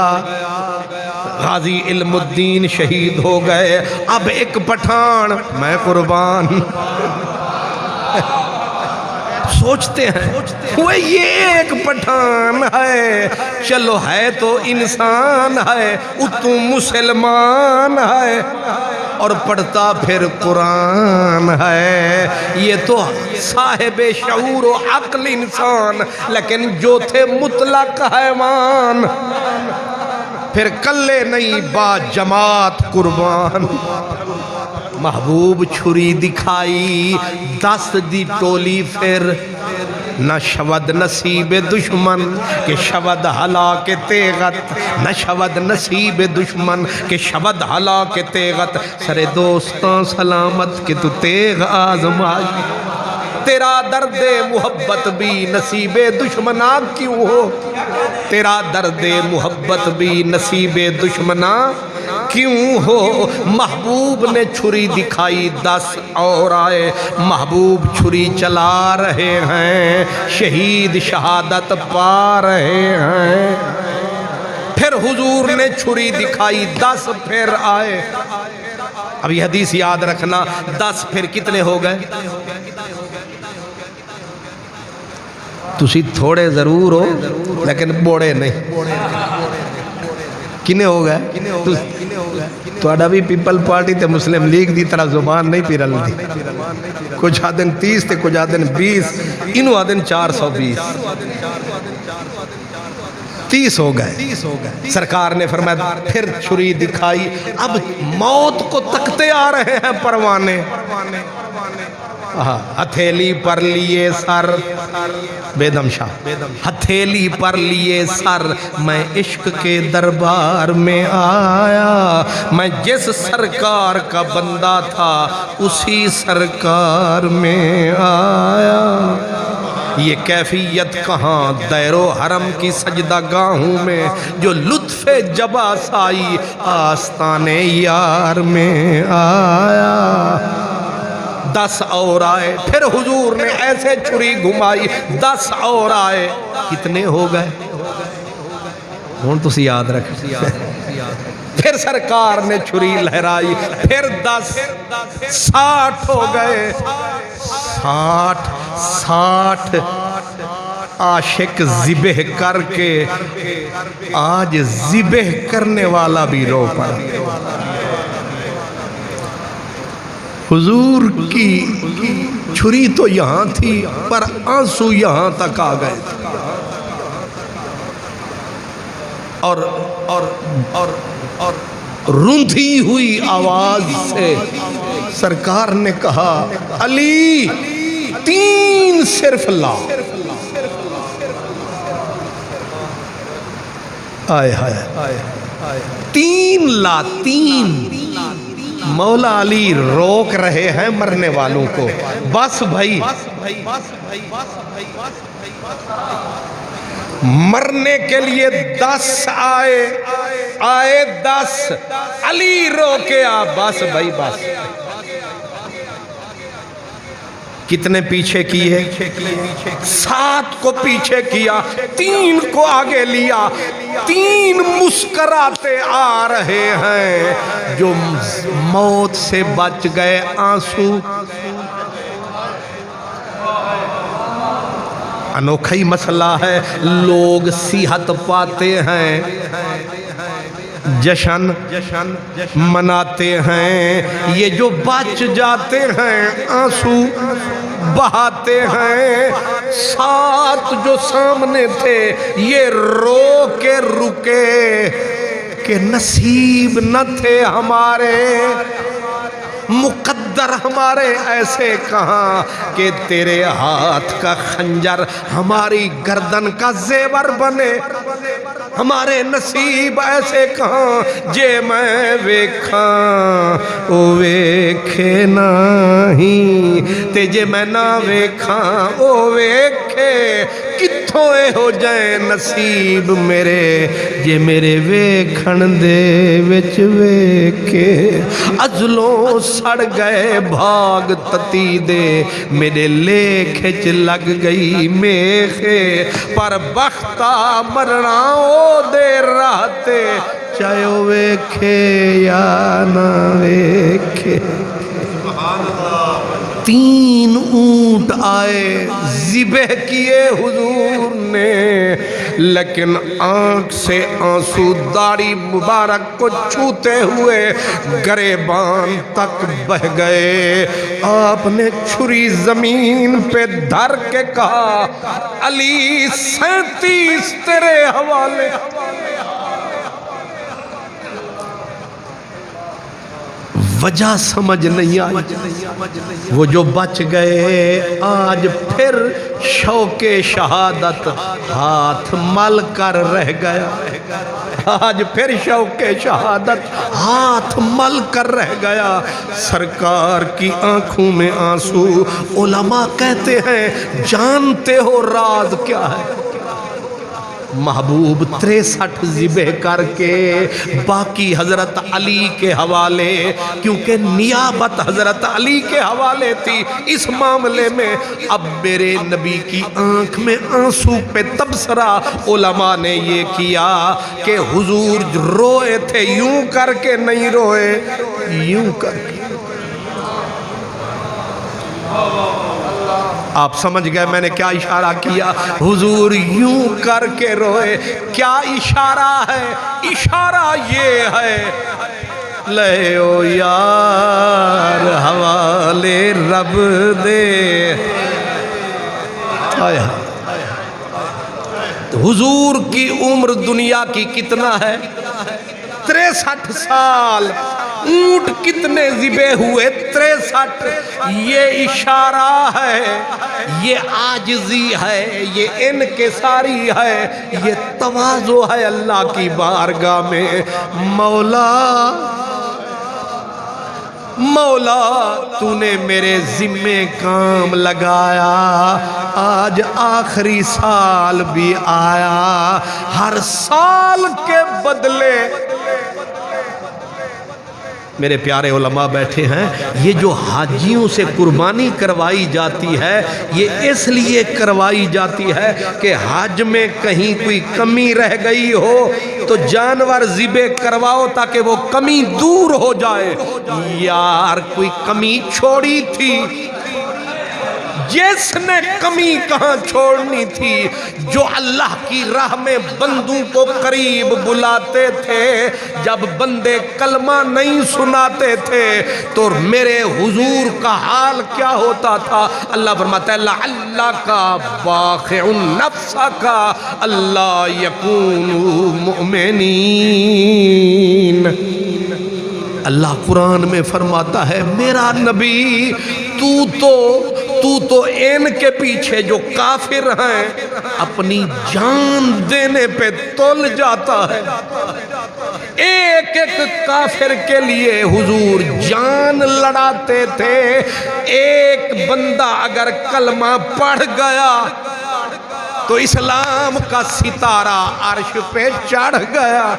غازی علم الدین شہید ہو گئے، اب ایک پٹھان میں قربان۔ سوچتے ہیں وہ یہ ایک پٹھان ہے، چلو ہے تو انسان ہے، اتو مسلمان ہے اور پڑھتا پھر قرآن ہے، یہ تو صاحب شعور و عقل انسان، لیکن جو تھے مطلق حیوان، پھر کلے نہیں با جماعت قربان۔ محبوب چھری دکھائی 10 دی ٹولی، پھر نہ شود نصیب دشمن کہ شود ہلاک تیغت، نہ شود نصیب دشمن کہ شود ہلاک تیغت، سر دوستاں سلامت کہ تو تیغ آزمائی۔ تیرا درد محبت بھی نصیب دشمنا کیوں ہو، تیرا درد محبت بھی نصیب دشمنا کیوں ہو، محبوب نے چھری دکھائی 10 اور آئے، محبوب چھری چلا رہے ہیں، شہید شہادت پا رہے ہیں، پھر حضور نے چھری دکھائی 10 پھر آئے۔ اب یہ حدیث یاد رکھنا، 10 پھر کتنے ہو گئے؟ تسی تھوڑے ضرور ہو لیکن بوڑے نہیں، کنے ہو گئے؟ توڑا بھی پیپل پارٹی تے مسلم لیگ دی طرح زبان نہیں پیرل دی، کچھ آدن 30 تے کچھ آدن 20، انہوں آدن 420، 30 ہو گئے۔ سرکار نے فرمایا پھر چھری دکھائی، اب موت کو تکتے آ رہے ہیں پروانے، ہتھیلی پر لیے سر، بیدم شاہ، ہتھیلی پر لیے سر، میں عشق کے دربار میں آیا، میں جس سرکار کا بندہ تھا اسی سرکار میں آیا۔ یہ کیفیت کہاں دیر و حرم کی سجدہ گاہوں میں، جو لطف جبا سائی آستان یار میں آیا۔ 10 اور آئے، پھر حضور نے ایسے چھری گھمائی، 10 اور آئے، کتنے ہو گئے؟ ہون تو سی یاد رکھ، پھر سرکار نے چھری لہرائی، پھر 10، 60 ہو گئے، 60 عاشق ذبح کر کے آج ذبح کرنے والا بھی رو پڑا۔ حضور کی چھری تو یہاں تھی پر آنسو یہاں تک آ گئے، اور روندھی ہوئی آواز سے سرکار نے کہا علی 3 صرف لا۔ آئے ہائے 3 لا، 3۔ مولا علی روک رہے ہیں مرنے والوں کو، بس بھائی مرنے کے لیے 10 آئے 10، علی روکے آ، بس بھائی بس۔ کتنے پیچھے کیے؟ 7 کو پیچھے کیا، 3 کو آگے لیا، 3 مسکراتے آ رہے ہیں، جو موت سے بچ گئے آنسو۔ انوکھا ہی مسئلہ ہے، لوگ صحت پاتے ہیں، جشن مناتے ہیں، یہ جو بچ جاتے ہیں آنسو بہاتے ہیں۔ 7 جو سامنے تھے یہ رو کے رکے کہ نصیب نہ تھے ہمارے، مقدر ہمارے ایسے کہاں کہ تیرے ہاتھ کا خنجر ہماری گردن کا زیور بنے، ہمارے نصیب ایسے کہاں جے میں ویکھاں او ویکھے نہیں، تے جے میں نہ ویکھاں او ویکھے، کتھوں اے ہو جائے نصیب میرے جے میرے ویکھن دے وچ ویکھے۔ ازلوں سڑ گئے بھاگ تتی دے، میرے لیکھ چ لگ گئی میخے، پر بختہ مرنا او دے رہتے، چاہے او ویکھے یا نہ ویکھے۔ 3 اونٹ آئے، ذبح کیے حضور نے، لیکن آنکھ سے آنسو داڑھی مبارک کو چھوتے ہوئے گریبان تک بہ گئے۔ آپ نے چھری زمین پہ دھر کے کہا علی 37 تیرے حوالے۔ وجہ سمجھ نہیں آئی۔ وہ جو بچ گئے آج پھر شوق شہادت ہاتھ مل کر رہ گیا، آج پھر شوق شہادت ہاتھ مل کر رہ گیا۔ سرکار کی آنکھوں میں آنسو، علماء کہتے ہیں جانتے ہو راز کیا ہے؟ محبوب 63 ذبح کر کے باقی حضرت علی کے حوالے، کیونکہ نیابت حضرت علی کے حوالے تھی اس معاملے میں۔ اب میرے نبی کی آنکھ میں آنسو پہ تبصرہ علماء نے یہ کیا کہ حضور روئے تھے یوں کر کے نہیں روئے، یوں کر کے۔ آپ سمجھ گئے میں نے کیا اشارہ کیا؟ حضور یوں کر کے روئے۔ کیا اشارہ ہے؟ اشارہ یہ ہے لے او یار حوالے رب دے۔ حضور کی عمر دنیا کی کتنا ہے؟ 63 سال۔ اونٹ کتنے ذبح ہوئے؟ 63۔ یہ اشارہ ہے، یہ عاجزی ہے، یہ انکساری ہے، یہ تواضع ہے اللہ کی بارگاہ میں۔ مولا مولا تو نے میرے ذمے کام لگایا، آج آخری سال بھی آیا، ہر سال کے بدلے میرے پیارے علماء بیٹھے ہیں۔ یہ جو حاجیوں سے قربانی کروائی جاتی ہے یہ اس لیے کروائی جاتی ہے کہ حج میں کہیں کوئی کمی رہ گئی ہو تو جانور ذبح کرواؤ تاکہ وہ کمی دور ہو جائے۔ یار کوئی کمی چھوڑی تھی، جس نے کمی کہاں چھوڑنی تھی؟ جو اللہ کی راہ میں بندوں کو قریب بلاتے تھے، جب بندے کلمہ نہیں سناتے تھے تو میرے حضور کا حال کیا ہوتا تھا؟ اللہ فرماتا ہے لعلک باخع نفسک الا یکونوا مؤمنین۔ اللہ قرآن میں فرماتا ہے میرا نبی تو ان کے پیچھے جو کافر ہیں اپنی جان دینے پہ تل جاتا ہے۔ ایک ایک کافر کے لیے حضور جان لڑاتے تھے۔ ایک بندہ اگر کلمہ پڑھ گیا تو اسلام کا ستارہ عرش پہ چڑھ گیا۔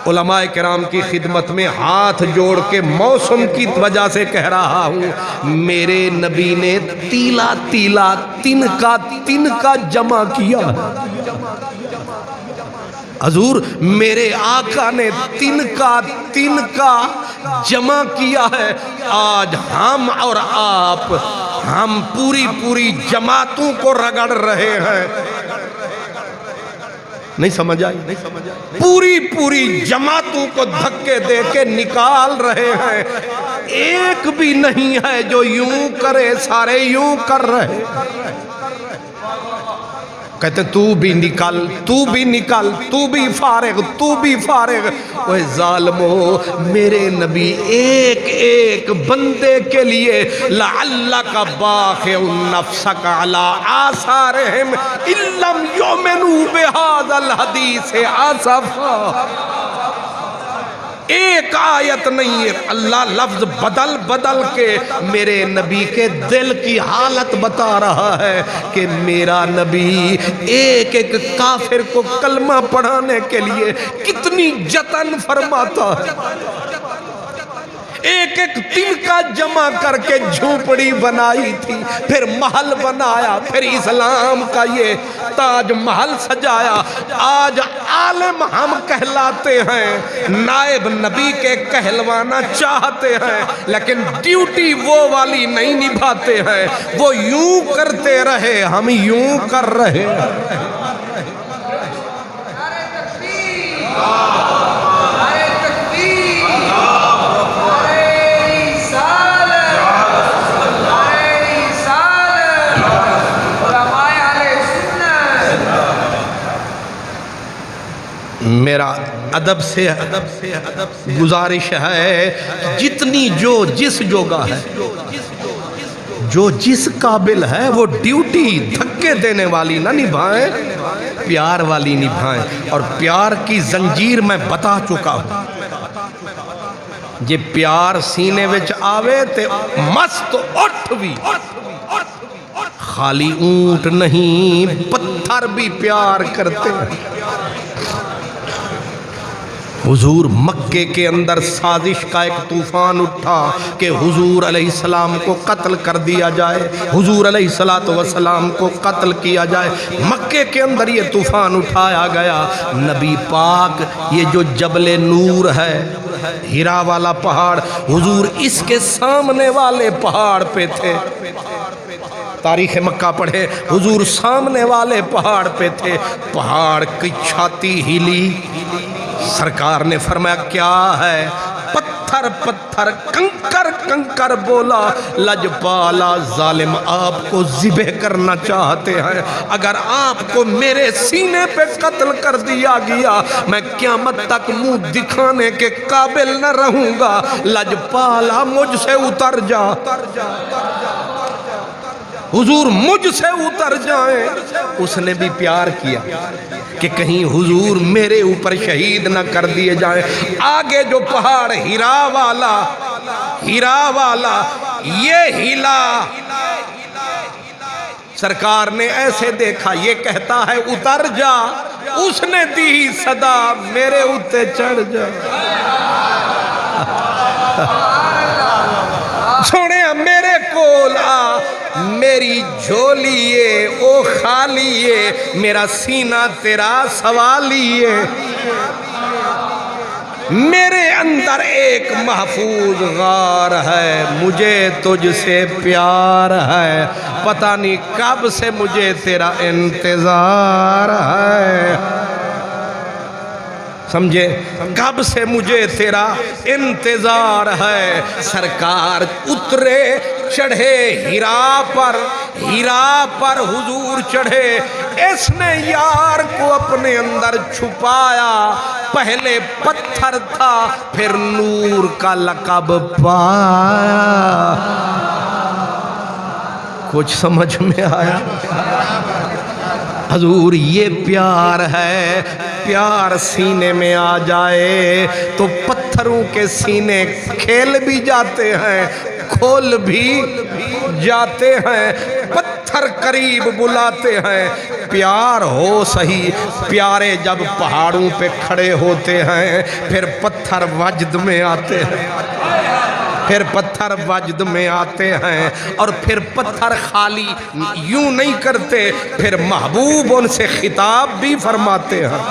علماء کرام کی خدمت میں ہاتھ جوڑ کے موسم کی وجہ سے کہہ رہا ہوں، میرے نبی نے تیلا تیلا تنکا جمع کیا۔ حضور میرے آقا نے تنکا جمع کیا ہے۔ آج ہم اور آپ ہم پوری جماعتوں کو رگڑ رہے ہیں۔ نہیں سمجھ آئی؟ پوری جماعتوں کو دھکے دے کے نکال رہے ہیں۔ ایک بھی نہیں ہے جو یوں کرے، سارے یوں کر رہے۔ کہتے تو بھی نکل، تو بھی نکل، تو بھی فارغ، تو بھی فارغ۔ اوہ ظالمو، میرے نبی ایک ایک بندے کے لیے لعلک باخع نفسک علی آثارہم ان لم یؤمنوا بہذا الحدیث آسفا۔ ایک آیت نہیں ہے، اللہ لفظ بدل کے میرے نبی کے دل کی حالت بتا رہا ہے کہ میرا نبی ایک ایک کافر کو کلمہ پڑھانے کے لیے کتنی جتن فرماتا ہے۔ ایک ایک تنکا جمع کر کے جھوپڑی بنائی تھی، پھر محل بنایا، پھر اسلام کا یہ تاج محل سجایا۔ آج عالم ہم کہلاتے ہیں، نائب نبی کے کہلوانا چاہتے ہیں، لیکن ڈیوٹی وہ والی نہیں نبھاتے ہیں۔ وہ یوں کرتے رہے، ہم یوں کر رہے ہیں۔ ادب سے گزارش ہے، جتنی جو جس جوگا ہے، جو جس قابل ہے وہ ڈیوٹی دھکے دینے والی نہ نبھائیں، پیار والی نبھائیں. اور پیار کی زنجیر میں بتا چکا ہوں، جے پیار سینے وچ آوے تے مست اٹھ بھی، خالی اونٹ نہیں پتھر بھی پیار کرتے ہیں. حضور مکے کے اندر سازش کا ایک طوفان اٹھا کہ حضور علیہ السلام کو قتل کر دیا جائے، حضور علیہ السلام کو قتل کیا جائے. مکے کے اندر یہ طوفان اٹھایا گیا. نبی پاک یہ جو جبل نور ہے، ہیرا والا پہاڑ، حضور اس کے سامنے والے پہاڑ پہ تھے. تاریخ مکہ پڑھے، حضور سامنے والے پہاڑ پہ تھے. پہاڑ کی چھاتی ہلی، سرکار نے فرمایا کیا ہے؟ پتھر پتھر کنکر کنکر بولا، لجپالا ظالم آپ کو ذبح کرنا چاہتے ہیں. اگر آپ کو میرے سینے پہ قتل کر دیا گیا میں قیامت تک منہ دکھانے کے قابل نہ رہوں گا. لجپالا مجھ سے اتر جا، حضور مجھ سے اتر جائیں. اس نے بھی پیار کیا کہ کہیں حضور میرے اوپر شہید نہ کر دیے جائیں. آگے جو پہاڑ ہیرا والا یہ ہلا، سرکار نے ایسے دیکھا، یہ کہتا ہے اتر جا. اس نے دی صدا میرے اوتے چڑھ جا. سونے میرے کول آ، میری جھولیے او خالیے، میرا سینہ تیرا سوالیے. میرے اندر ایک محفوظ غار ہے، مجھے تجھ سے پیار ہے، پتہ نہیں کب سے مجھے تیرا انتظار ہے. سمجھے؟ کب سے مجھے تیرا انتظار ہے. سرکار اترے چڑھے ہیرا پر حضور چڑھے. اس نے یار کو اپنے اندر چھپایا، پہلے پتھر تھا پھر نور کا لقب پایا. کچھ سمجھ میں آیا؟ حضور یہ پیار ہے. پیار سینے میں آ جائے تو پتھروں کے سینے کھیل بھی جاتے ہیں، کھول بھی جاتے ہیں، پتھر قریب بلاتے ہیں. پیار ہو صحیح، پیارے جب پہاڑوں پہ کھڑے ہوتے ہیں پھر پتھر وجد میں آتے ہیں، پھر پتھر وجد میں آتے ہیں، اور پھر پتھر خالی یوں نہیں کرتے، پھر محبوب ان سے خطاب بھی فرماتے ہیں.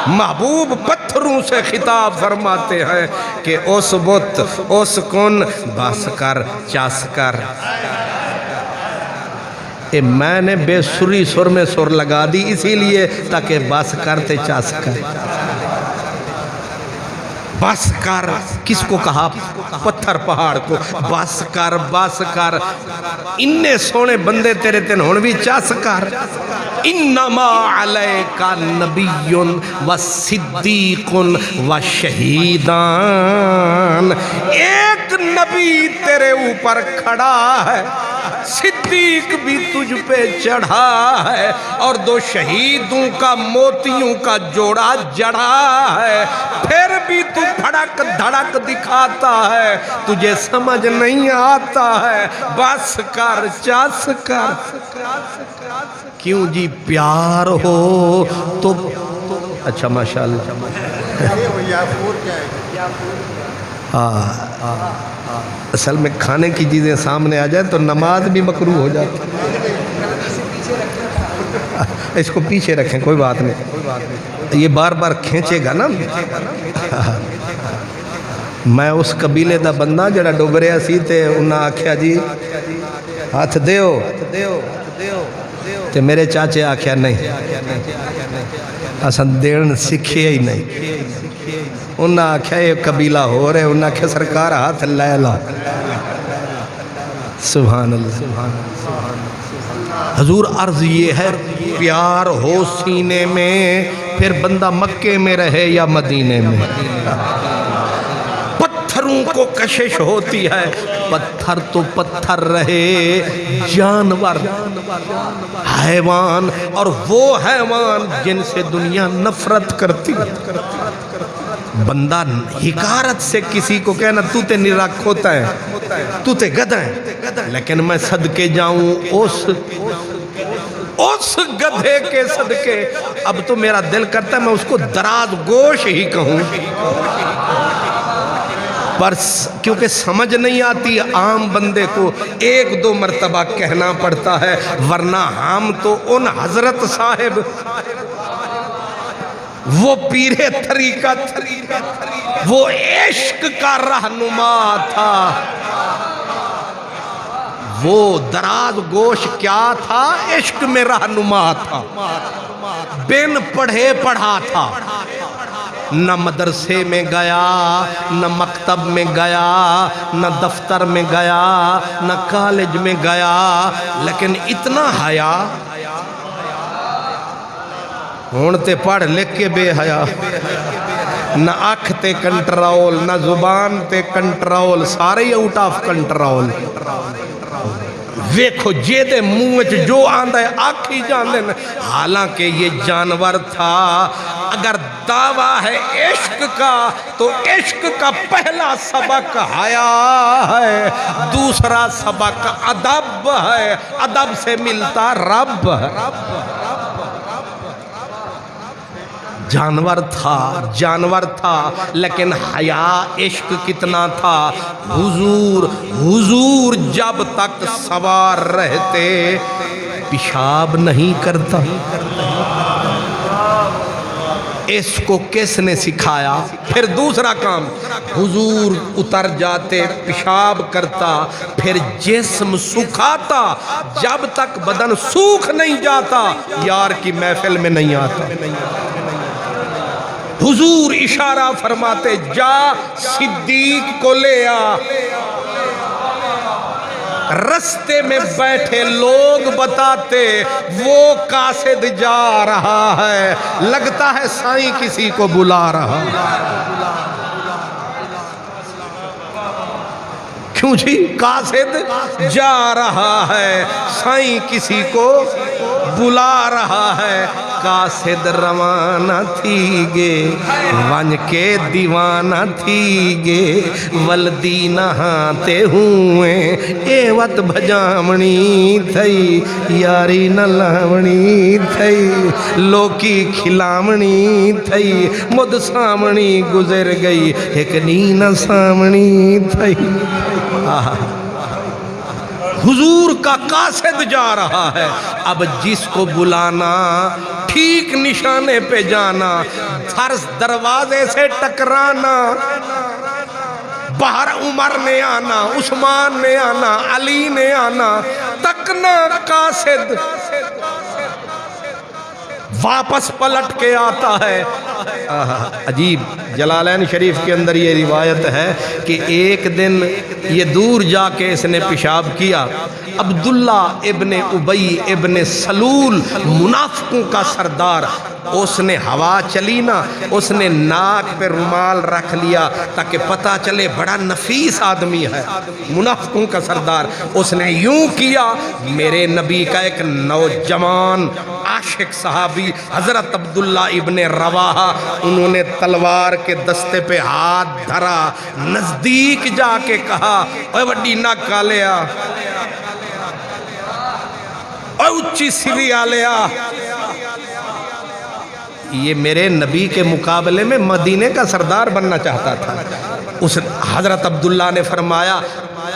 محبوب پتھروں سے خطاب فرماتے ہیں کہ اس بت اس کن بس کر چس کر. میں نے بے سری سر میں سر لگا دی اسی لیے تاکہ بس کرتے چس کر. بس کر کس کو کہا؟ پتھر پہاڑ کو. بس کر بس کر، اننے سونے بندے تیرے تین ہون بھی چس کر. انما علیک نبی و صدیق و شہیدان. ایک نبی تیرے اوپر کھڑا ہے، صدیق بھی تجھ پہ چڑھا ہے، اور 2 شہیدوں کا موتیوں کا جوڑا جڑا ہے. پھر بھی تو بھڑک دھڑک دکھاتا ہے، تجھے سمجھ نہیں آتا ہے. بس کر چس کر. کیوں جی؟ پیار ہو تو اچھا ماشاءاللہ. اصل میں کھانے کی چیزیں سامنے آ جائیں تو نماز بھی مکروہ ہو جاتی. اس کو پیچھے رکھیں، کوئی بات نہیں، یہ بار بار کھینچے گا نا. میں اس قبیلے دا بندہ جڑا ڈوبریا سی تے انہاں آکھیا جی ہاتھ دیو تے میرے چاچے آکھیا نہیں، اساں دین سکھے ہی نہیں. انہاں آکھیا یہ قبیلہ ہو رہے، انہاں آکھیا سرکار ہاتھ لے لا. سبحان اللہ۔ حضور عرض یہ ہے پیار ہو سینے میں پھر بندہ مکے میں رہے یا مدینے میں، پتھروں کو کشش ہوتی ہے، پتھر تو پتھر رہے، جانور حیوان، اور وہ حیوان جن سے دنیا نفرت کرتی، بندہ حکارت سے کسی کو کہنا تو تے نراک ہوتا ہے، تو تے گدھا ہے، لیکن میں صدقے جاؤں اس گدھے کے صدقے، اب تو میرا دل کرتا ہے میں اس کو دراز گوش ہی کہوں، پر کیونکہ سمجھ نہیں آتی عام بندے کو ایک دو مرتبہ کہنا پڑتا ہے، ورنہ ہم تو ان حضرت صاحب وہ پیر طریقت، وہ عشق کا رہنما تھا، وہ دراز گوش کیا تھا؟ عشق میں رہنما تھا، بن پڑھے پڑھا تھا، نہ مدرسے میں گیا، نہ مکتب میں گیا، نہ دفتر میں گیا، نہ کالج میں گیا، لیکن اتنا حیا، ہون تے پڑھ لکھ کے بے حیا، نہ آنکھ تے کنٹرول، نہ زبان تے کنٹرول، سارے ہی آؤٹ آف کنٹرول، ویکھو جے دے منہ جو آندہ ہے آنکھی جان لینا، حالانکہ یہ جانور تھا۔ اگر دعویٰ ہے عشق کا تو عشق کا پہلا سبق حیا ہے، دوسرا سبق ادب ہے، ادب سے ملتا رب ہے۔ جانور تھا لیکن حیا عشق کتنا تھا۔ حضور جب تک سوار رہتے پیشاب نہیں کرتا، اس کو کس نے سکھایا؟ پھر دوسرا کام، حضور اتر جاتے پیشاب کرتا، پھر جسم سکھاتا، جب تک بدن سوکھ نہیں جاتا یار کی محفل میں نہیں آتا۔ حضور اشارہ فرماتے جا صدیق کو لے آ، رستے میں بیٹھے لوگ بتاتے وہ قاصد جا رہا ہے، لگتا ہے سائیں کسی کو بلا رہا۔ کیوں جی؟ قاصد جا رہا ہے، سائیں کسی کو بلا رہا ہے۔ قاصد روانہ تھی گے ون کے دیوانہ تھی گے، ولدی نہاتے ہوئے اے وط بھجامنی تھئی، یاری نہ لاونی تھئی، لوکی کھلامنی تھئی، مد سامنی گزر گئی ایک نینہ سامنی تھئی۔ حضور کا قاصد جا رہا ہے، اب جس کو بلانا ٹھیک نشانے پہ جانا، فرض دروازے سے ٹکرانا، باہر عمر نے آنا، عثمان نے آنا، علی نے آنا، تکنا قاصد واپس پلٹ کے آتا ہے۔ عجیب، جلالین شریف کے اندر یہ روایت ہے کہ ایک دن یہ دور جا کے اس نے پیشاب کیا، عبداللہ ابن ابی ابن سلول منافقوں کا سردار، اس نے ہوا چلی نا، اس نے ناک پہ رومال رکھ لیا تاکہ پتہ چلے بڑا نفیس آدمی ہے، منافقوں کا سردار، اس نے یوں کیا، میرے نبی کا ایک نوجوان عاشق صحابی حضرت عبداللہ ابن رواحہ، انہوں نے تلوار کے دستے پہ ہاتھ دھرا، نزدیک جا کے کہا اے وڈی ناک آلیا، اے اچھی سری آلیا۔ یہ میرے نبی کے مقابلے میں مدینے کا سردار بننا چاہتا تھا۔ اس حضرت عبداللہ نے فرمایا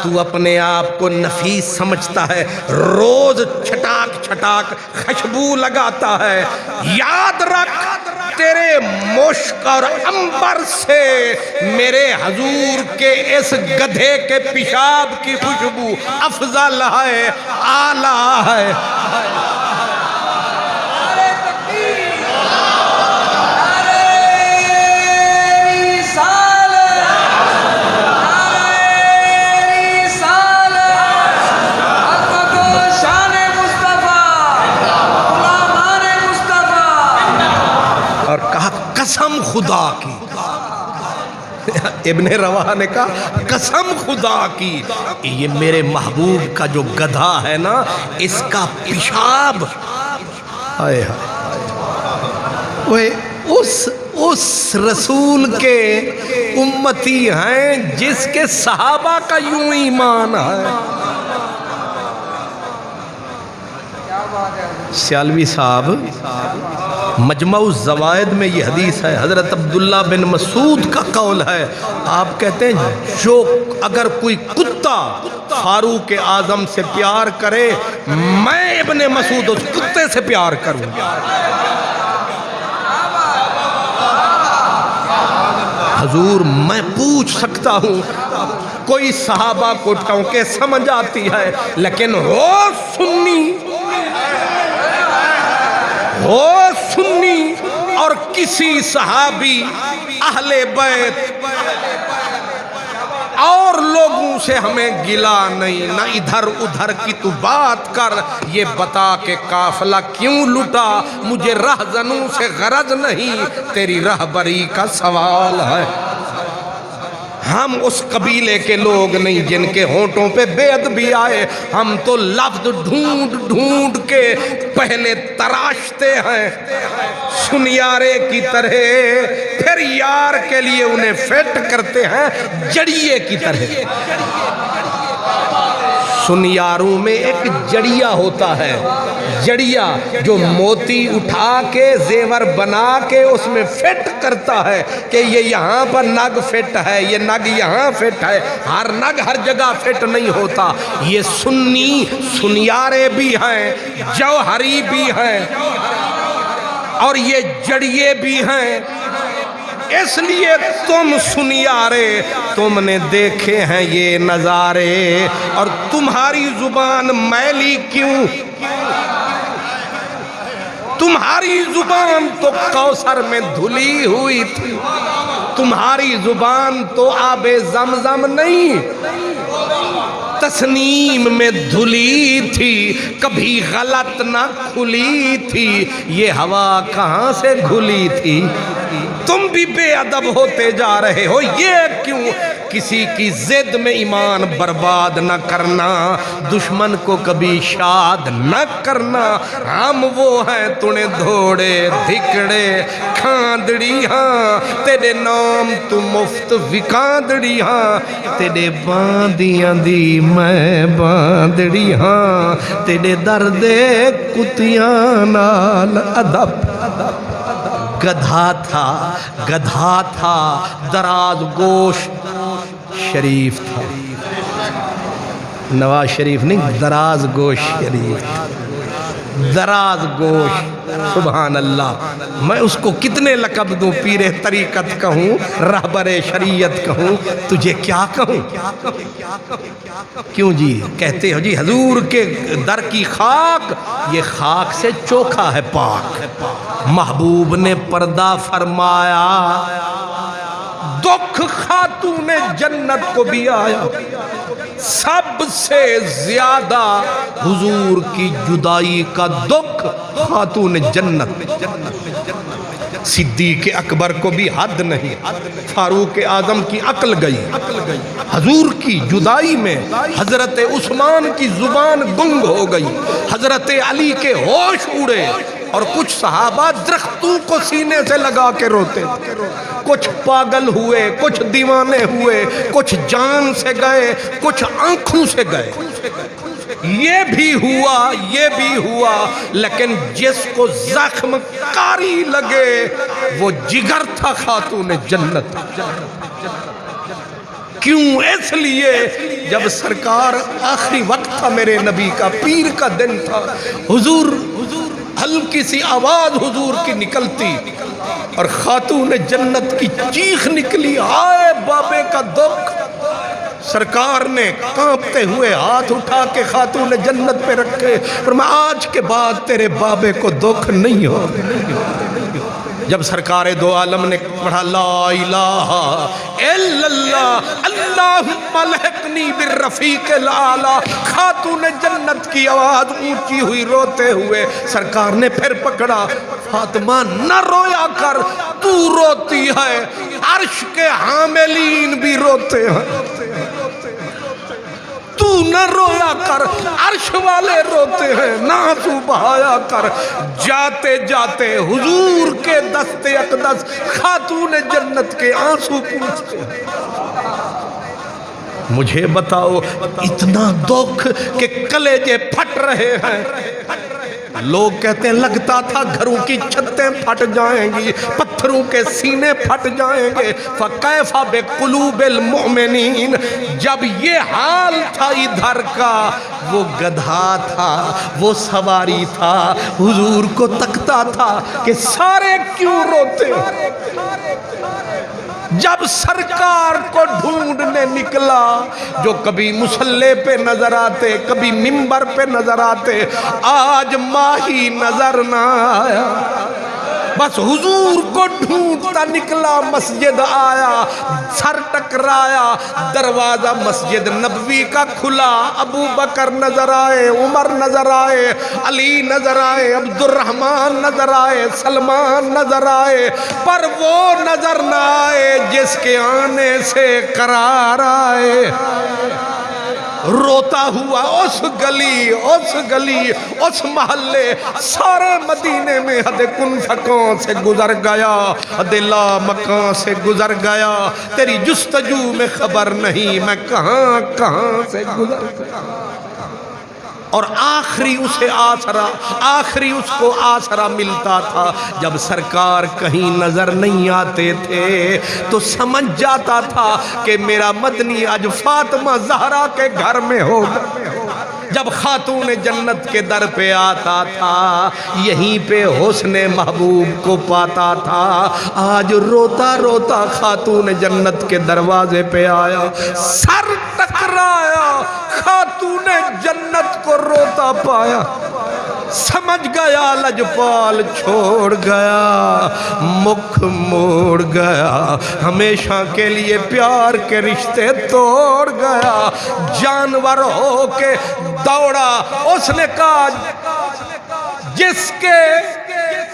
تو اپنے آپ کو نفیس سمجھتا ہے، روز چھٹاک چھٹاک خوشبو لگاتا ہے، یاد رکھ تیرے مشک اور عنبر سے میرے حضور کے اس گدھے کے پیشاب کی خوشبو افضل ہے، اعلیٰ ہے۔ خدا کی، ابن رواحہ نے کہا قسم خدا کی، یہ میرے محبوب کا جو گدھا ہے نا، اس کا پیشاب، ہائے ہائے، اس رسول کے امتی ہیں جس کے صحابہ کا یوں ایمان ہے۔ سیالوی صاحب مجمع الزوائد میں یہ حدیث ہے، حضرت عبداللہ بن مسعود کا قول ہے، آپ کہتے ہیں جو اگر کوئی کتا فاروق اعظم سے پیار کرے، میں ابن مسعود اس کتے سے پیار کروں گا۔ حضور میں پوچھ سکتا ہوں، کوئی صحابہ کو ٹونکے سمجھ آتی ہے، لیکن ہو سنی اور کسی صحابی اہل بیت اور لوگوں سے ہمیں گلا نہیں، نہ ادھر ادھر کی تو بات کر، یہ بتا کہ قافلہ کیوں لٹا، مجھے رہزنوں سے غرض نہیں، تیری رہبری کا سوال ہے۔ ہم اس قبیلے کے لوگ نہیں جن کے ہونٹوں پہ بے ادبی آئے، ہم تو لفظ ڈھونڈ ڈھونڈ کے پہلے تراشتے ہیں سنیارے کی طرح، پھر یار کے لیے انہیں فٹ کرتے ہیں جڑیے کی طرح۔ سنیاروں میں ایک جڑیا ہوتا ہے، جڑیا جو موتی اٹھا کے زیور بنا کے اس میں فٹ کرتا ہے کہ یہ یہاں پر نگ فٹ ہے، یہ نگ یہاں فٹ ہے، ہر نگ ہر جگہ فٹ نہیں ہوتا۔ یہ سنیارے بھی ہیں، جوہری بھی ہیں، اور یہ جڑیے بھی ہیں۔ اس لیے تم سنیارے، تم نے دیکھے ہیں یہ نظارے، اور تمہاری زبان میلی کیوں؟ تمہاری زبان تو کوثر میں دھلی ہوئی تھی، تمہاری زبان تو آب زمزم نہیں، تسنیم میں دھلی تھی، کبھی غلط نہ کھلی تھی، یہ ہوا کہاں سے گھلی تھی؟ تم بھی بے ادب ہوتے جا رہے ہو، یہ کیوں؟ کسی کی ضد میں ایمان برباد نہ کرنا، دشمن کو کبھی شاد نہ کرنا۔ ہم وہ ہیں تونے دھوڑے دھکڑے کھاندڑی ہاں، تیرے نام تو مفت وکاندڑی ہاں، تیرے باندیاں دی میں باندڑی ہاں، تیرے درد کتیاں نال ادب۔ گدھا تھا دراز گوش شریف تھا، نواز شریف نہیں، دراز گوش شریف، دراز گوش، سبحان اللہ۔ میں اس کو کتنے لقب دوں، پیر طریقت کہوں، رہبر شریعت کہوں، تجھے کیا کہوں؟ کیوں جی کہتے ہو جی حضور کے در کی خاک، یہ خاک سے چوکھا ہے پاک۔ محبوب نے پردہ فرمایا، دکھ خاتون جنت کو بھی آیا، سب سے زیادہ حضور کی جدائی کا دکھ خاتون جنت۔ صدیق اکبر کو بھی حد نہیں، فاروق اعظم کی عقل گئی، حضور کی جدائی میں حضرت عثمان کی زبان گنگ ہو گئی، حضرت علی کے ہوش اڑے، اور کچھ صحابہ درختوں کو سینے سے لگا کے روتے، کچھ پاگل ہوئے، کچھ دیوانے ہوئے، کچھ جان سے گئے، کچھ آنکھوں سے گئے۔ یہ بھی ہوا، لیکن جس کو زخم کاری لگے وہ جگر تھا خاتون جنت۔ کیوں؟ اس لیے جب سرکار آخری وقت تھا میرے نبی کا، پیر کا دن تھا، حضور ہلکی سی آواز حضور کی نکلتی اور خاتون جنت کی چیخ نکلی، آئے بابے کا دکھ۔ سرکار نے کانپتے ہوئے ہاتھ اٹھا کے خاتون جنت پہ رکھے، فرمایا آج کے بعد تیرے بابے کو دکھ نہیں ہو۔ جب سرکار دو عالم نے پڑھا لا الہ الا اللہ، اللہ اللہم الحقنی بالرفیق الاعلیٰ. خاتون جنت کی آواز اونچی ہوئی روتے ہوئے. سرکار نے پھر پکڑا. فاطمہ نہ رویا کر، تو روتی ہے، عرش کے حاملین بھی روتے ہیں. تو نہ رویا کر، عرش والے روتے ہیں، نہ آنسو بہایا کر. جاتے جاتے حضور کے دست اقدس خاتون جنت کے آنسو پوچھتے ہیں. مجھے بتاؤ، اتنا دکھ کہ کلیجے پھٹ رہے ہیں. لوگ کہتے ہیں لگتا تھا گھروں کی چھتیں پھٹ جائیں گی، پتھروں کے سینے پھٹ جائیں گے. فَكَيْفَ بِقُلُوبِ الْمُؤْمِنِينَ. جب یہ حال تھا ادھر کا، وہ گدھا تھا، وہ سواری تھا، حضور کو تکتا تھا کہ سارے کیوں روتے. جب سرکار کو ڈھونڈنے نکلا، جو کبھی مصلی پہ نظر آتے، کبھی منبر پہ نظر آتے، آج ماہی نظر نہ آیا. بس حضور کو ڈھونڈتا نکلا، مسجد آیا، سر ٹکرایا، دروازہ مسجد نبوی کا کھلا. ابو بکر نظر آئے، عمر نظر آئے، علی نظر آئے، عبد الرحمن نظر آئے، سلمان نظر آئے، پر وہ نظر نہ آئے جس کے آنے سے قرار آئے. روتا ہوا اس گلی اس محلے، سارے مدینے میں حد کن فکان سے گزر گیا، حد لا مکان سے گزر گیا. تیری جستجو میں خبر نہیں میں کہاں کہاں سے گزر گیا. اور آخری اس کو آسرا ملتا تھا جب سرکار کہیں نظر نہیں آتے تھے تو سمجھ جاتا تھا کہ میرا مدنی آج فاطمہ زہرا کے گھر میں ہوگا. جب خاتون جنت کے در پہ آتا تھا، یہیں پہ حسن محبوب کو پاتا تھا. آج روتا روتا خاتون جنت کے دروازے پہ آیا، سر ٹکرایا، خاتون جنت کو روتا پایا. سمجھ گیا لجپال چھوڑ گیا، مکھ موڑ گیا، ہمیشہ کے لیے پیار کے رشتے توڑ گیا. جانور ہو کے دوڑا. اس نے کہا جس کے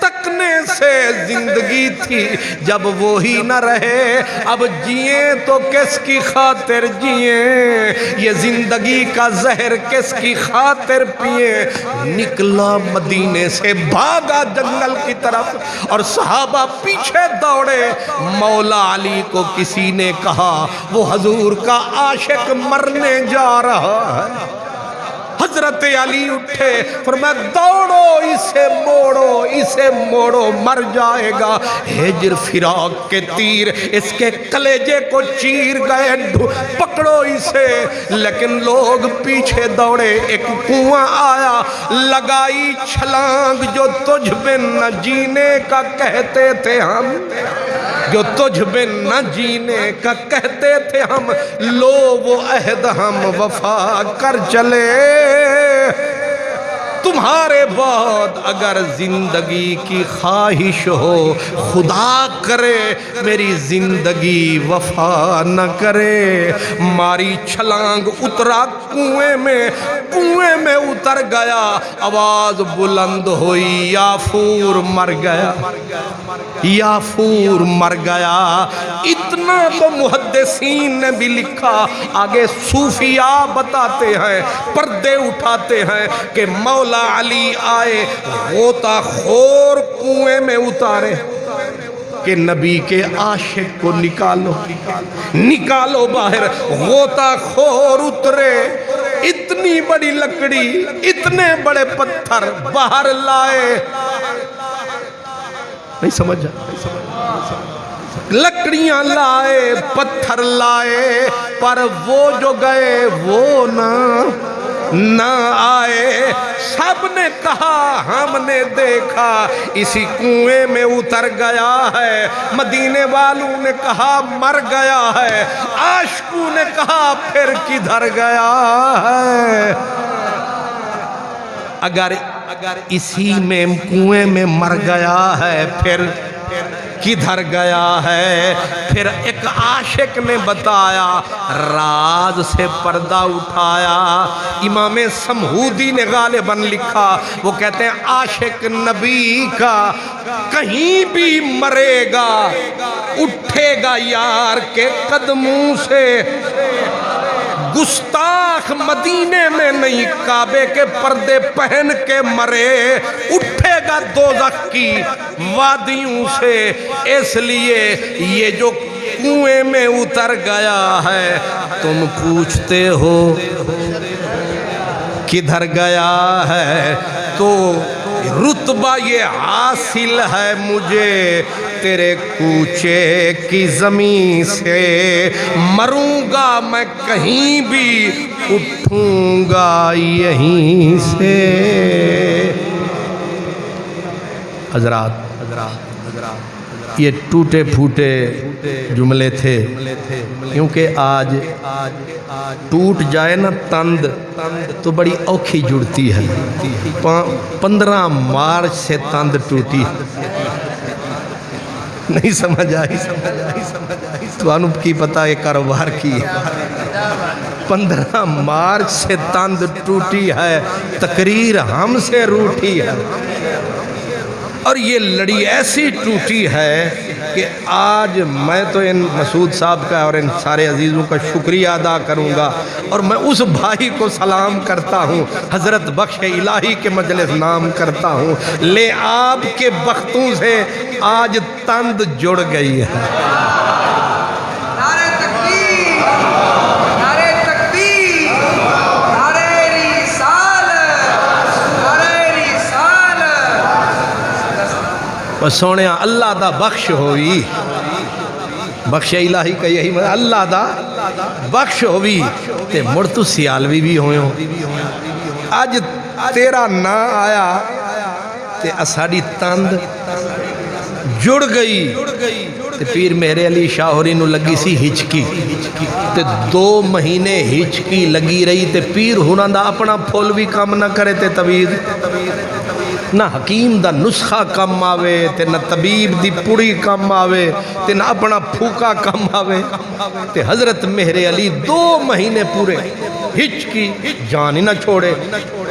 تکنے سے زندگی تھی، جب وہی نہ رہے اب جئیں تو کس کی خاطر جئیں، یہ زندگی کا زہر کس کی خاطر پئیں. نکلا مدینے سے، بھاگا جنگل کی طرف، اور صحابہ پیچھے دوڑے. مولا علی کو کسی نے کہا وہ حضور کا عاشق مرنے جا رہا ہے. حضرت علی اٹھے، فرمایا دوڑو، اسے موڑو، مر جائے گا. ہجر فراق کے تیر اس کے کلیجے کو چیر گئے، پکڑو اسے. لیکن لوگ پیچھے دوڑے. ایک کنواں آیا، لگائی چھلانگ، جو تجھ بن نہ جینے کا کہتے تھے ہم، جو تجھ بن نہ جینے کا کہتے تھے ہم، لو وہ عہد ہم وفا کر چلے. تمہارے بعد اگر زندگی کی خواہش ہو، خدا کرے میری زندگی وفا نہ کرے. ماری چھلانگ، اترا کنویں میں اتر گیا. آواز بلند ہوئی، یافور مر گیا، یافور مر گیا. اتنا تو محدثین نے بھی لکھا. آگے صوفیاء بتاتے ہیں، پردے اٹھاتے ہیں کہ مولا علی آئے، غوطہ خور کنویں میں اتارے کہ نبی کے عاشق کو نکالو باہر. غوطہ خور اترے، اتنی بڑی لکڑی، اتنے بڑے پتھر باہر لائے. نہیں سمجھا؟ لکڑیاں لائے، پتھر لائے، پر وہ جو گئے وہ نہ آئے. سب نے کہا ہم نے دیکھا اسی کنویں میں اتر گیا ہے. مدینے والوں نے کہا مر گیا ہے. عاشقوں نے کہا پھر کدھر گیا ہے. اگر اسی میں کنویں میں مر گیا ہے، پھر کدھر گیا ہے؟ پھر ایک عاشق نے بتایا، راز سے پردہ اٹھایا۔ امام سمہودی نے غالباً لکھا، وہ کہتے ہیں عاشق نبی کا کہیں بھی مرے گا اٹھے گا یار کے قدموں سے، گستاخ مدینے میں نہیں کعبے کے پردے پہن کے مرے اٹھے گا دوزخ کی وادیوں سے۔ اس لیے یہ جو کنویں میں اتر گیا ہے تم پوچھتے ہو کدھر گیا ہے، تو رتبہ یہ حاصل ہے مجھے تیرے کوچے کی زمین سے، مروں گا میں کہیں بھی اٹھوں گا یہیں سے۔ حضرات یہ ٹوٹے پھوٹے جملے تھے، کیونکہ آج ٹوٹ جائے نا تند تو بڑی اوکھی جڑتی ہے۔ 15 مارچ سے تند ٹوٹی، نہیں سمجھ آئی؟ تو انوپ کی پتہ ہے کاروبار کی 15 مارچ سے تند ٹوٹی ہے، تقریر ہم سے روٹھی ہے، اور یہ لڑی ایسی ٹوٹی ہے کہ آج میں تو ان مسعود صاحب کا اور ان سارے عزیزوں کا شکریہ ادا کروں گا، اور میں اس بھائی کو سلام کرتا ہوں، حضرت بخش الہی کے مجلس نام کرتا ہوں، لے آپ کے بختوں سے آج تند جڑ گئی ہے۔ نعرہ تکبیر، نعرہ تکبیر، نعرہ رسالت، نعرہ رسالت۔ وہ سونیا اللہ دا بخش ہوئی، بخش الہی کا یہی مطلب اللہ دا بخش ہوئی تے مڑ تو سیالوی بھی ہوئے ہو۔ آج تیرا نا آیا تے اساڑی تند جڑ گئی، تے پیر مہر علی شاہ ہوری نو لگی سی ہچکی، تے 2 مہینے ہچکی لگی رہی، تے پیر ہونا دا اپنا پھول بھی کام نہ کرے تے طبیب نہ حکیم دا نسخہ کم آوے، تے نہ طبیب دی پوڑی کم آوے، تے نہ اپنا پھوکا کم آوے، تے حضرت مہر علی 2 مہینے پورے ہچکی جان ہی نہ چھوڑے،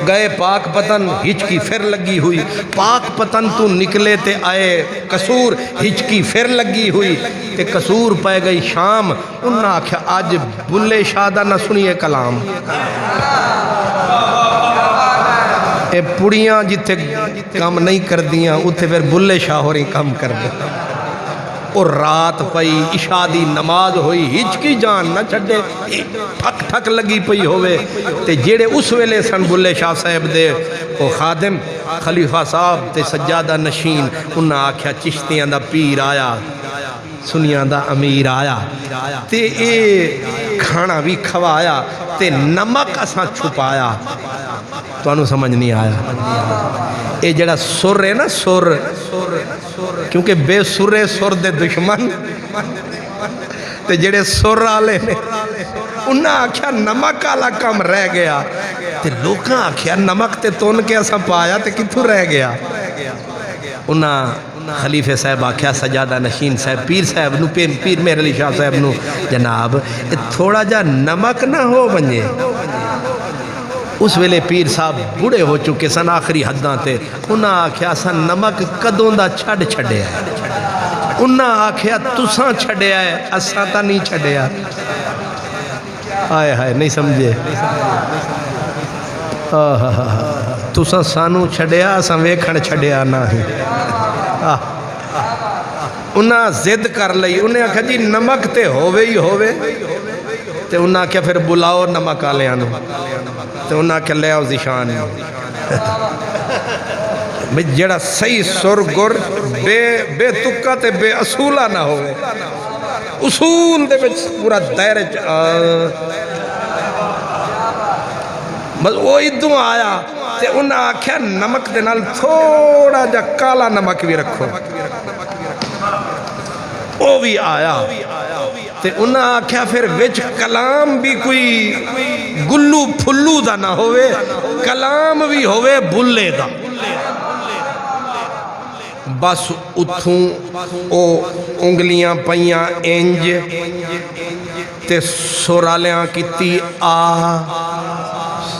گئے پاک پتن ہچکی پھر لگی ہوئی، پاک پتن تو نکلے تے آئے قصور ہچکی پھر لگی ہوئی، تے قصور پہ گئی شام، انہاں آکھیا آج بلے شاہ دا نہ سنیے کلام، اے پڑیاں جتے کام نہیں کر دیاں اتھے پھر بلے شاہ ہو رہی کام کر دیں، اور رات پئی عشاء دی نماز ہوئی ہچکی جان نہ چھڑے، ٹھک ٹھک لگی پئی ہوئے، تے جیڑے اس ویلے سن بلے شاہ صاحب دے او خادم خلیفہ صاحب تے سجادہ نشین، انہاں آکھیا چشتیاں دا پیر آیا، سنیاں دا امیر آیا، تے اے کھانا بھی کھوایا، تے نمک اساں چھپایا، تو انہوں سمجھ نہیں آیا۔ اے جڑا سر ہے نا سر، کیونکہ بے سرے سر دے دشمن، تے جڑے سر آلے نے انہاں آکھیا نمک آلا کم رہ گیا، تے لوکاں آکھیا نمک تے تون کے اساں پایا تے کتھوں رہ گیا، انہاں خلیفہ صاحب آکھیا سجادہ نشین صاحب پیر صاحب نو پیر مہر علی شاہ صاحب نو، جناب تھوڑا جا نمک نہ ہو بنجے۔ اس ویلے پیر صاحب بڑے ہو چکے سن آخری حداں تے، انہاں آکھیا سن نمک کدوں دا چھڑ چھڑے ہے، انہاں آکھیا تساں چھڑے ہے اساں تا نہیں چھڑے ہے، آئے ہائے نہیں سمجھے، تساں سانو چھڑے ہے اساں ویکھن چھڑے ہے نہ ہی، انہاں زد کر لئی، انہیں آکھا جی نمک تے ہووے ہی ہووے، تے انہاں آکھیا پھر بلاؤ نمک آلے آنو، تے انہاں آکھیا لے آؤ زشان جڑا صحیح سر گر بے تکا تے بے اصولہ نہ ہوئے، اصول دے بچ پورا دائرے بس وہ ادھوں آیا تے انہاں آکھیا نمک دے نال تھوڑا جا کالا نمک بھی رکھو، وہ بھی آیا تے انہاں آکھیا پھر وچ کلام بھی کوئی گلو پھلو دا نہ ہوئے، کلام بھی ہوئے بلے دا، بس اتھوں او انگلیاں پئیاں انج تے سورالیاں کیتی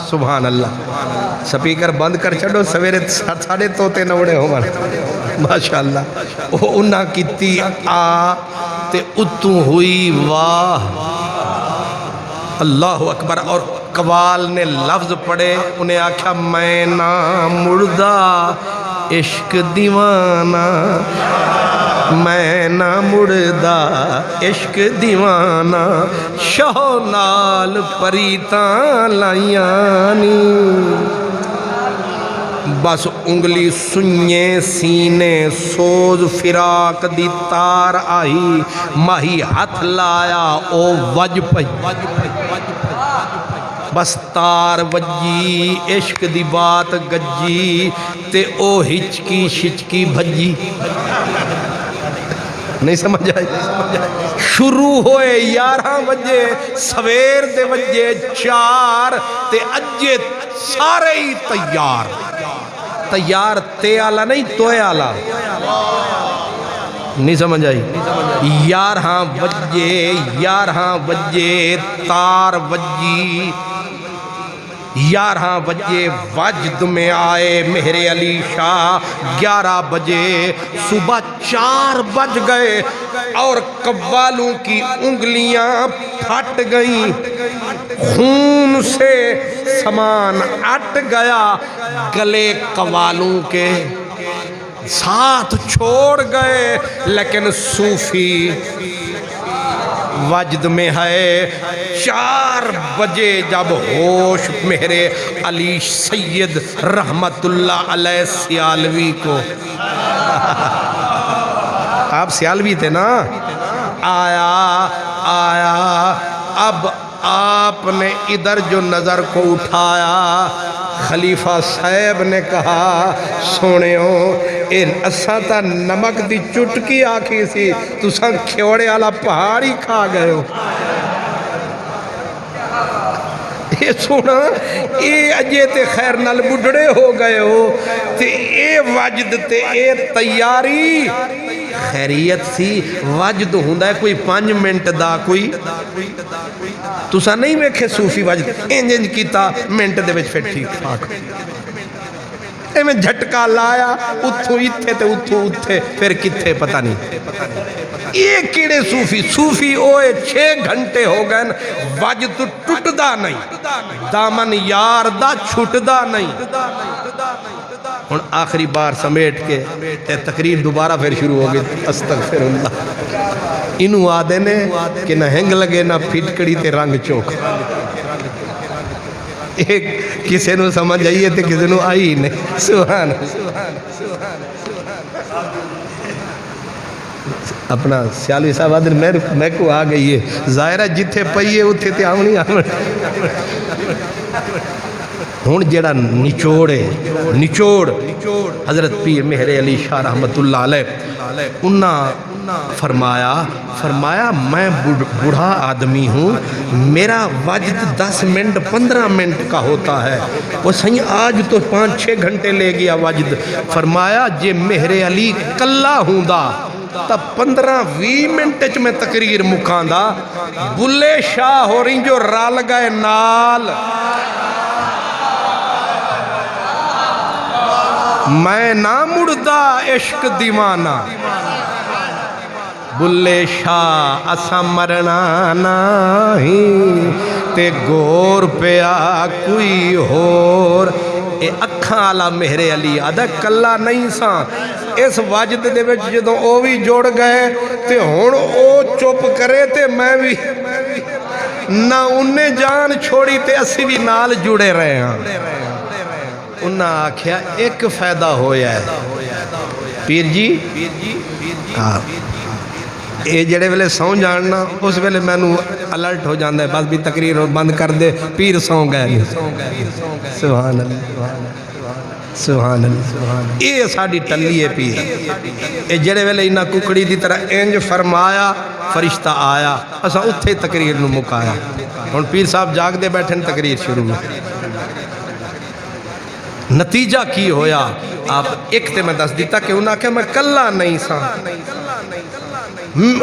سبحان اللہ سپیکر بند کر چھڑو سویرے ساڑھے توتے نوڑے ہو ماشاءاللہ وہ انہاں کیتی تے اتوں ہوئی واہ اللہ اکبر اور قوال نے لفظ پڑھے انہیں آکھا میں نہ مردہ عشق دیوانہ میں نہ مردہ عشق دیوانہ شاہ نال پریتاں لائیانی بس انگلی سنیے سینے سوز فراق دی تار آئی ماہی ہاتھ لایا او وج پئی بس تار وجی عشق دی بات گجی تے او ہچکی شچکی بھجی نہیں سمجھ آئی شروع ہوئے 11 بجے سویر دے بجے 4 تے اجے سارے ہی تیار تے آلہ نہیں توے آلہ نہیں سمجھ آئی 11 بجے تار وجی 11 بجے وجد میں آئے مہر علی شاہ 11 بجے صبح 4 بج گئے اور قوالوں کی انگلیاں پھٹ گئیں خون سے سامان اٹ گیا گلے قوالوں کے ساتھ چھوڑ گئے لیکن صوفی وجد میں ہے 4 بجے جب ہوش مہر علی سید رحمت اللہ علیہ سیالوی کو آپ سیالوی تھے نا آیا اب آپ نے ادھر جو نظر کو اٹھایا خلیفہ صاحب نے کہا سونےو اساں تا نمک دی چٹکی آکھی سی تساں کھیوڑے والا پہاڑی کھا گئے ہو یہ سونا اے اجے تے خیر نال بڑھڑے ہو گئے ہو تے اے وجد تے اے تیاری خیریت سی وجد ہوندہ ہے کوئی 5 منٹ دا کوئی تسا نہیں ویکھے صوفی وجد انج کیتا منٹ دے وچ پھر ٹھیک ٹھاک اے میں جھٹکا لایا اتھو اتھے تے اتھو اتھے پھر کتھے پتہ نہیں یہ کیڑے صوفی اوئے 6 گھنٹے ہو گئے وجد ٹوٹ دا نہیں دامن یار دا چھٹ دا نہیں ہن آخری بار سمیٹ کے تے تقریر دوبارہ پھر شروع ہو گئی استغفر اللہ انہوں آدھے نے کہ نہ ہنگ لگے نہ پھٹکڑی تے رنگ چوک ایک کسے نو سمجھ آئیے تے کسے نو آئی نہیں سبحان اپنا سیالوی صاحب آدھر میں کو آ گئی ہے ظاہرہ جتھے پئیے اتھے تے آمنی ہون جیڑا نچوڑ حضرت پیر مہر علی شاہ رحمت اللہ علیہ انہاں فرمایا میں بڑھا آدمی ہوں میرا وجد 10 منٹ 15 منٹ کا ہوتا ہے وہ صحیح آج تو 5-6 گھنٹے لے گیا وجد فرمایا جے مہر علی کلا ہوں دا تب 15-20 منٹ چ میں تقریر مکاندہ بلے شاہ ہو رہی جو رال گئے نال میں نہ مردہ عشق دیوانہ بلے شاہ اسا مرنا نہیں تے گور پیا کوئی ہور اے اکھاں آلا مہر علی آدھا کلا نہیں سا اس وجد دے وچ جدوں او بھی جوڑ گئے تے ہن او چپ کرے تے میں بھی نہ انہیں جان چھوڑی تے اسی بھی نال جڑے رہے ہیں انہاں آکھیا ایک فائدہ ہویا ہے پیر جی اے جڑے ویلے سو جاننا اس ویلے میں نو الرٹ ہو جاندہ ہے بس بھی تقریر بند کر دے پیر سو گئے سبحان اللہ سبحان اللہ یہ ساڑی ٹلی ہے پیر اے جڑے ویلے انہاں ککڑی دی طرح انج فرمایا فرشتہ آیا اسا اتھے تقریر نو مکایا اور پیر صاحب جاگ دے بیٹھن تقریر شروع میں نتیجہ کی ہویا آپ ایک تے میں دس دیتا کہ انہاں کہ میں کلا نہیں سا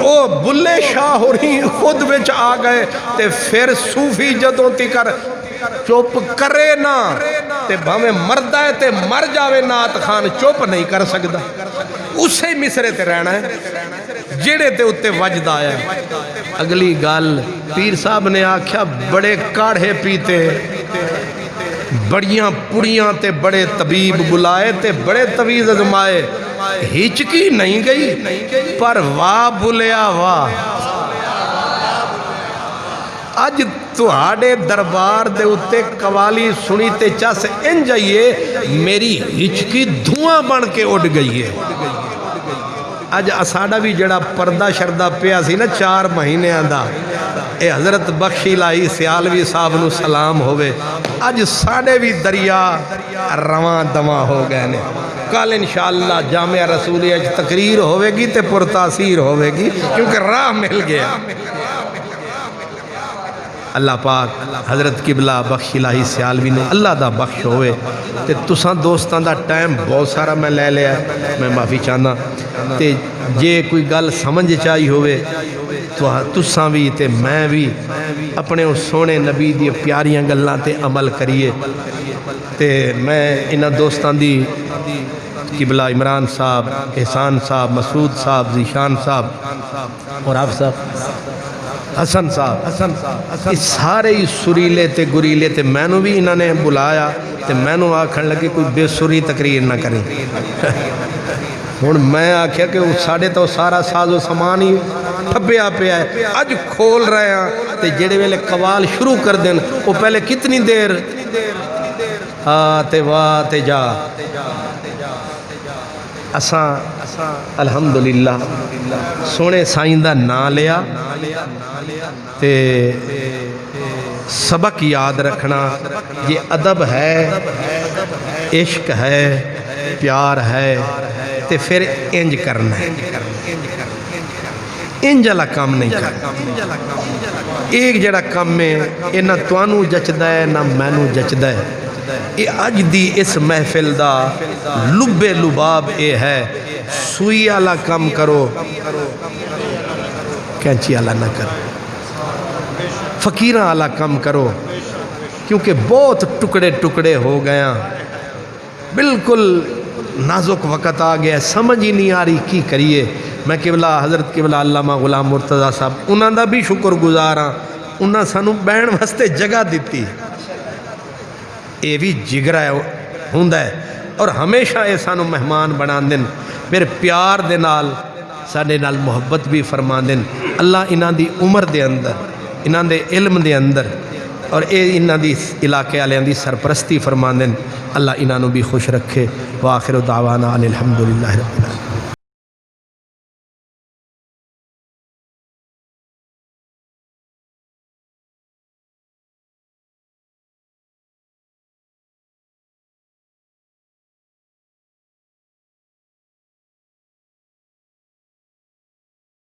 او بلے شاہ ہو رہی خود وچ آ گئے تے پھر صوفی جدوں تکر چپ کرے نا تے بھاویں مردہ ہے تے مر جاوے نعت خان چپ نہیں کر سکدا اسے مصرے تے رہنا ہے جڑے تے اتے وجد آیا ہے اگلی گال پیر صاحب نے آکھیا بڑے کاڑھے پیتے بڑیاں پڑیاں تے بڑے طبیب بلائے تے بڑے طویز ازمائے ہچکی نہیں گئی پر واہ بلیا واہ اج تہاڈے دربار دے اتے قوالی سنی تے چس ان جائیے میری ہچکی دھواں بن کے اڑ گئی ہے اج اساڑا بھی جڑا پردہ شردہ پیا سی نا 4 مہینے آندہ اے حضرت بخشی لائی سیالوی صاحب نو سلام ہوئے اج ساڑے بھی دریا روان دواں ہو گئے نے کل انشاءاللہ جامعہ رسولی اج تقریر ہوئے گی تے پرتاثیر ہوئے گی کیونکہ راہ مل گیا اللہ پاک حضرت قبلہ بخشی لائی سیالوی نو اللہ دا بخش ہوئے تے تساں دوستان دا ٹائم بہت سارا میں لے لیا میں معافی چاہنا تے جے کوئی گل سمجھ چاہی ہوئے تو تساں بھی تے میں بھی اپنے اس سونے نبی دی پیاریاں گلاں تے عمل کریے تے میں انہاں دوستان دی قبلہ عمران صاحب احسان صاحب مسعود صاحب ذیشان صاحب اور آپ صاحب حسن صاحب اس سارے ہی سریلے تے گریلے تے میں نو بھی انہوں نے بلایا تے میں نو آکھن لگے کوئی بے سری تقریر نہ کریں ہن میں آکھیا کہ ساڑے تو سارا ساز و سامان ہی پھبیا پیا ہے اج کھول رہے ہیں تے جڑے ویلے قوال شروع کر دیں وہ پہلے کتنی دیر تے واہ تے جا اساں الحمدللہ سونے سائیں دا نا لیا تے سبق یاد رکھنا یہ ادب ہے عشق ہے پیار ہے تے پھر انج کرنا ہے انج والا کام نہیں کرنا ایک جڑا کام میں یہ نہ توانو جچدا ہے نہ مینو جچدا ہے یہ اج دی اس محفل دا لب لباب اے ہے سوئی والا کام کرو کینچی والا نہ کرو فقیراں والا کام کرو کیونکہ بہت ٹکڑے ٹکڑے ہو گیا بالکل نازک وقت آ گیا سمجھ ہی نہیں آ رہی کی کریے میں قبلہ حضرت قبلہ علامہ غلام مرتضیٰ صاحب انہاں دا بھی شکر گزار ہاں انہاں سانو بہن واسطے جگہ دیتی یہ بھی جگرہ ہوندا ہے اور ہمیشہ یہ سانو مہمان بنا دن پھر پیار دے نال ساڈے نال محبت بھی فرما دن اللہ انہاں دی عمر دے اندر انہاں دے علم دے اندر اور اے انہاں دی علاقے والے دی سرپرستی فرما دن اللہ انہاں نو بھی خوش رکھے وآخر دعوانا الحمدللہ رب العالمین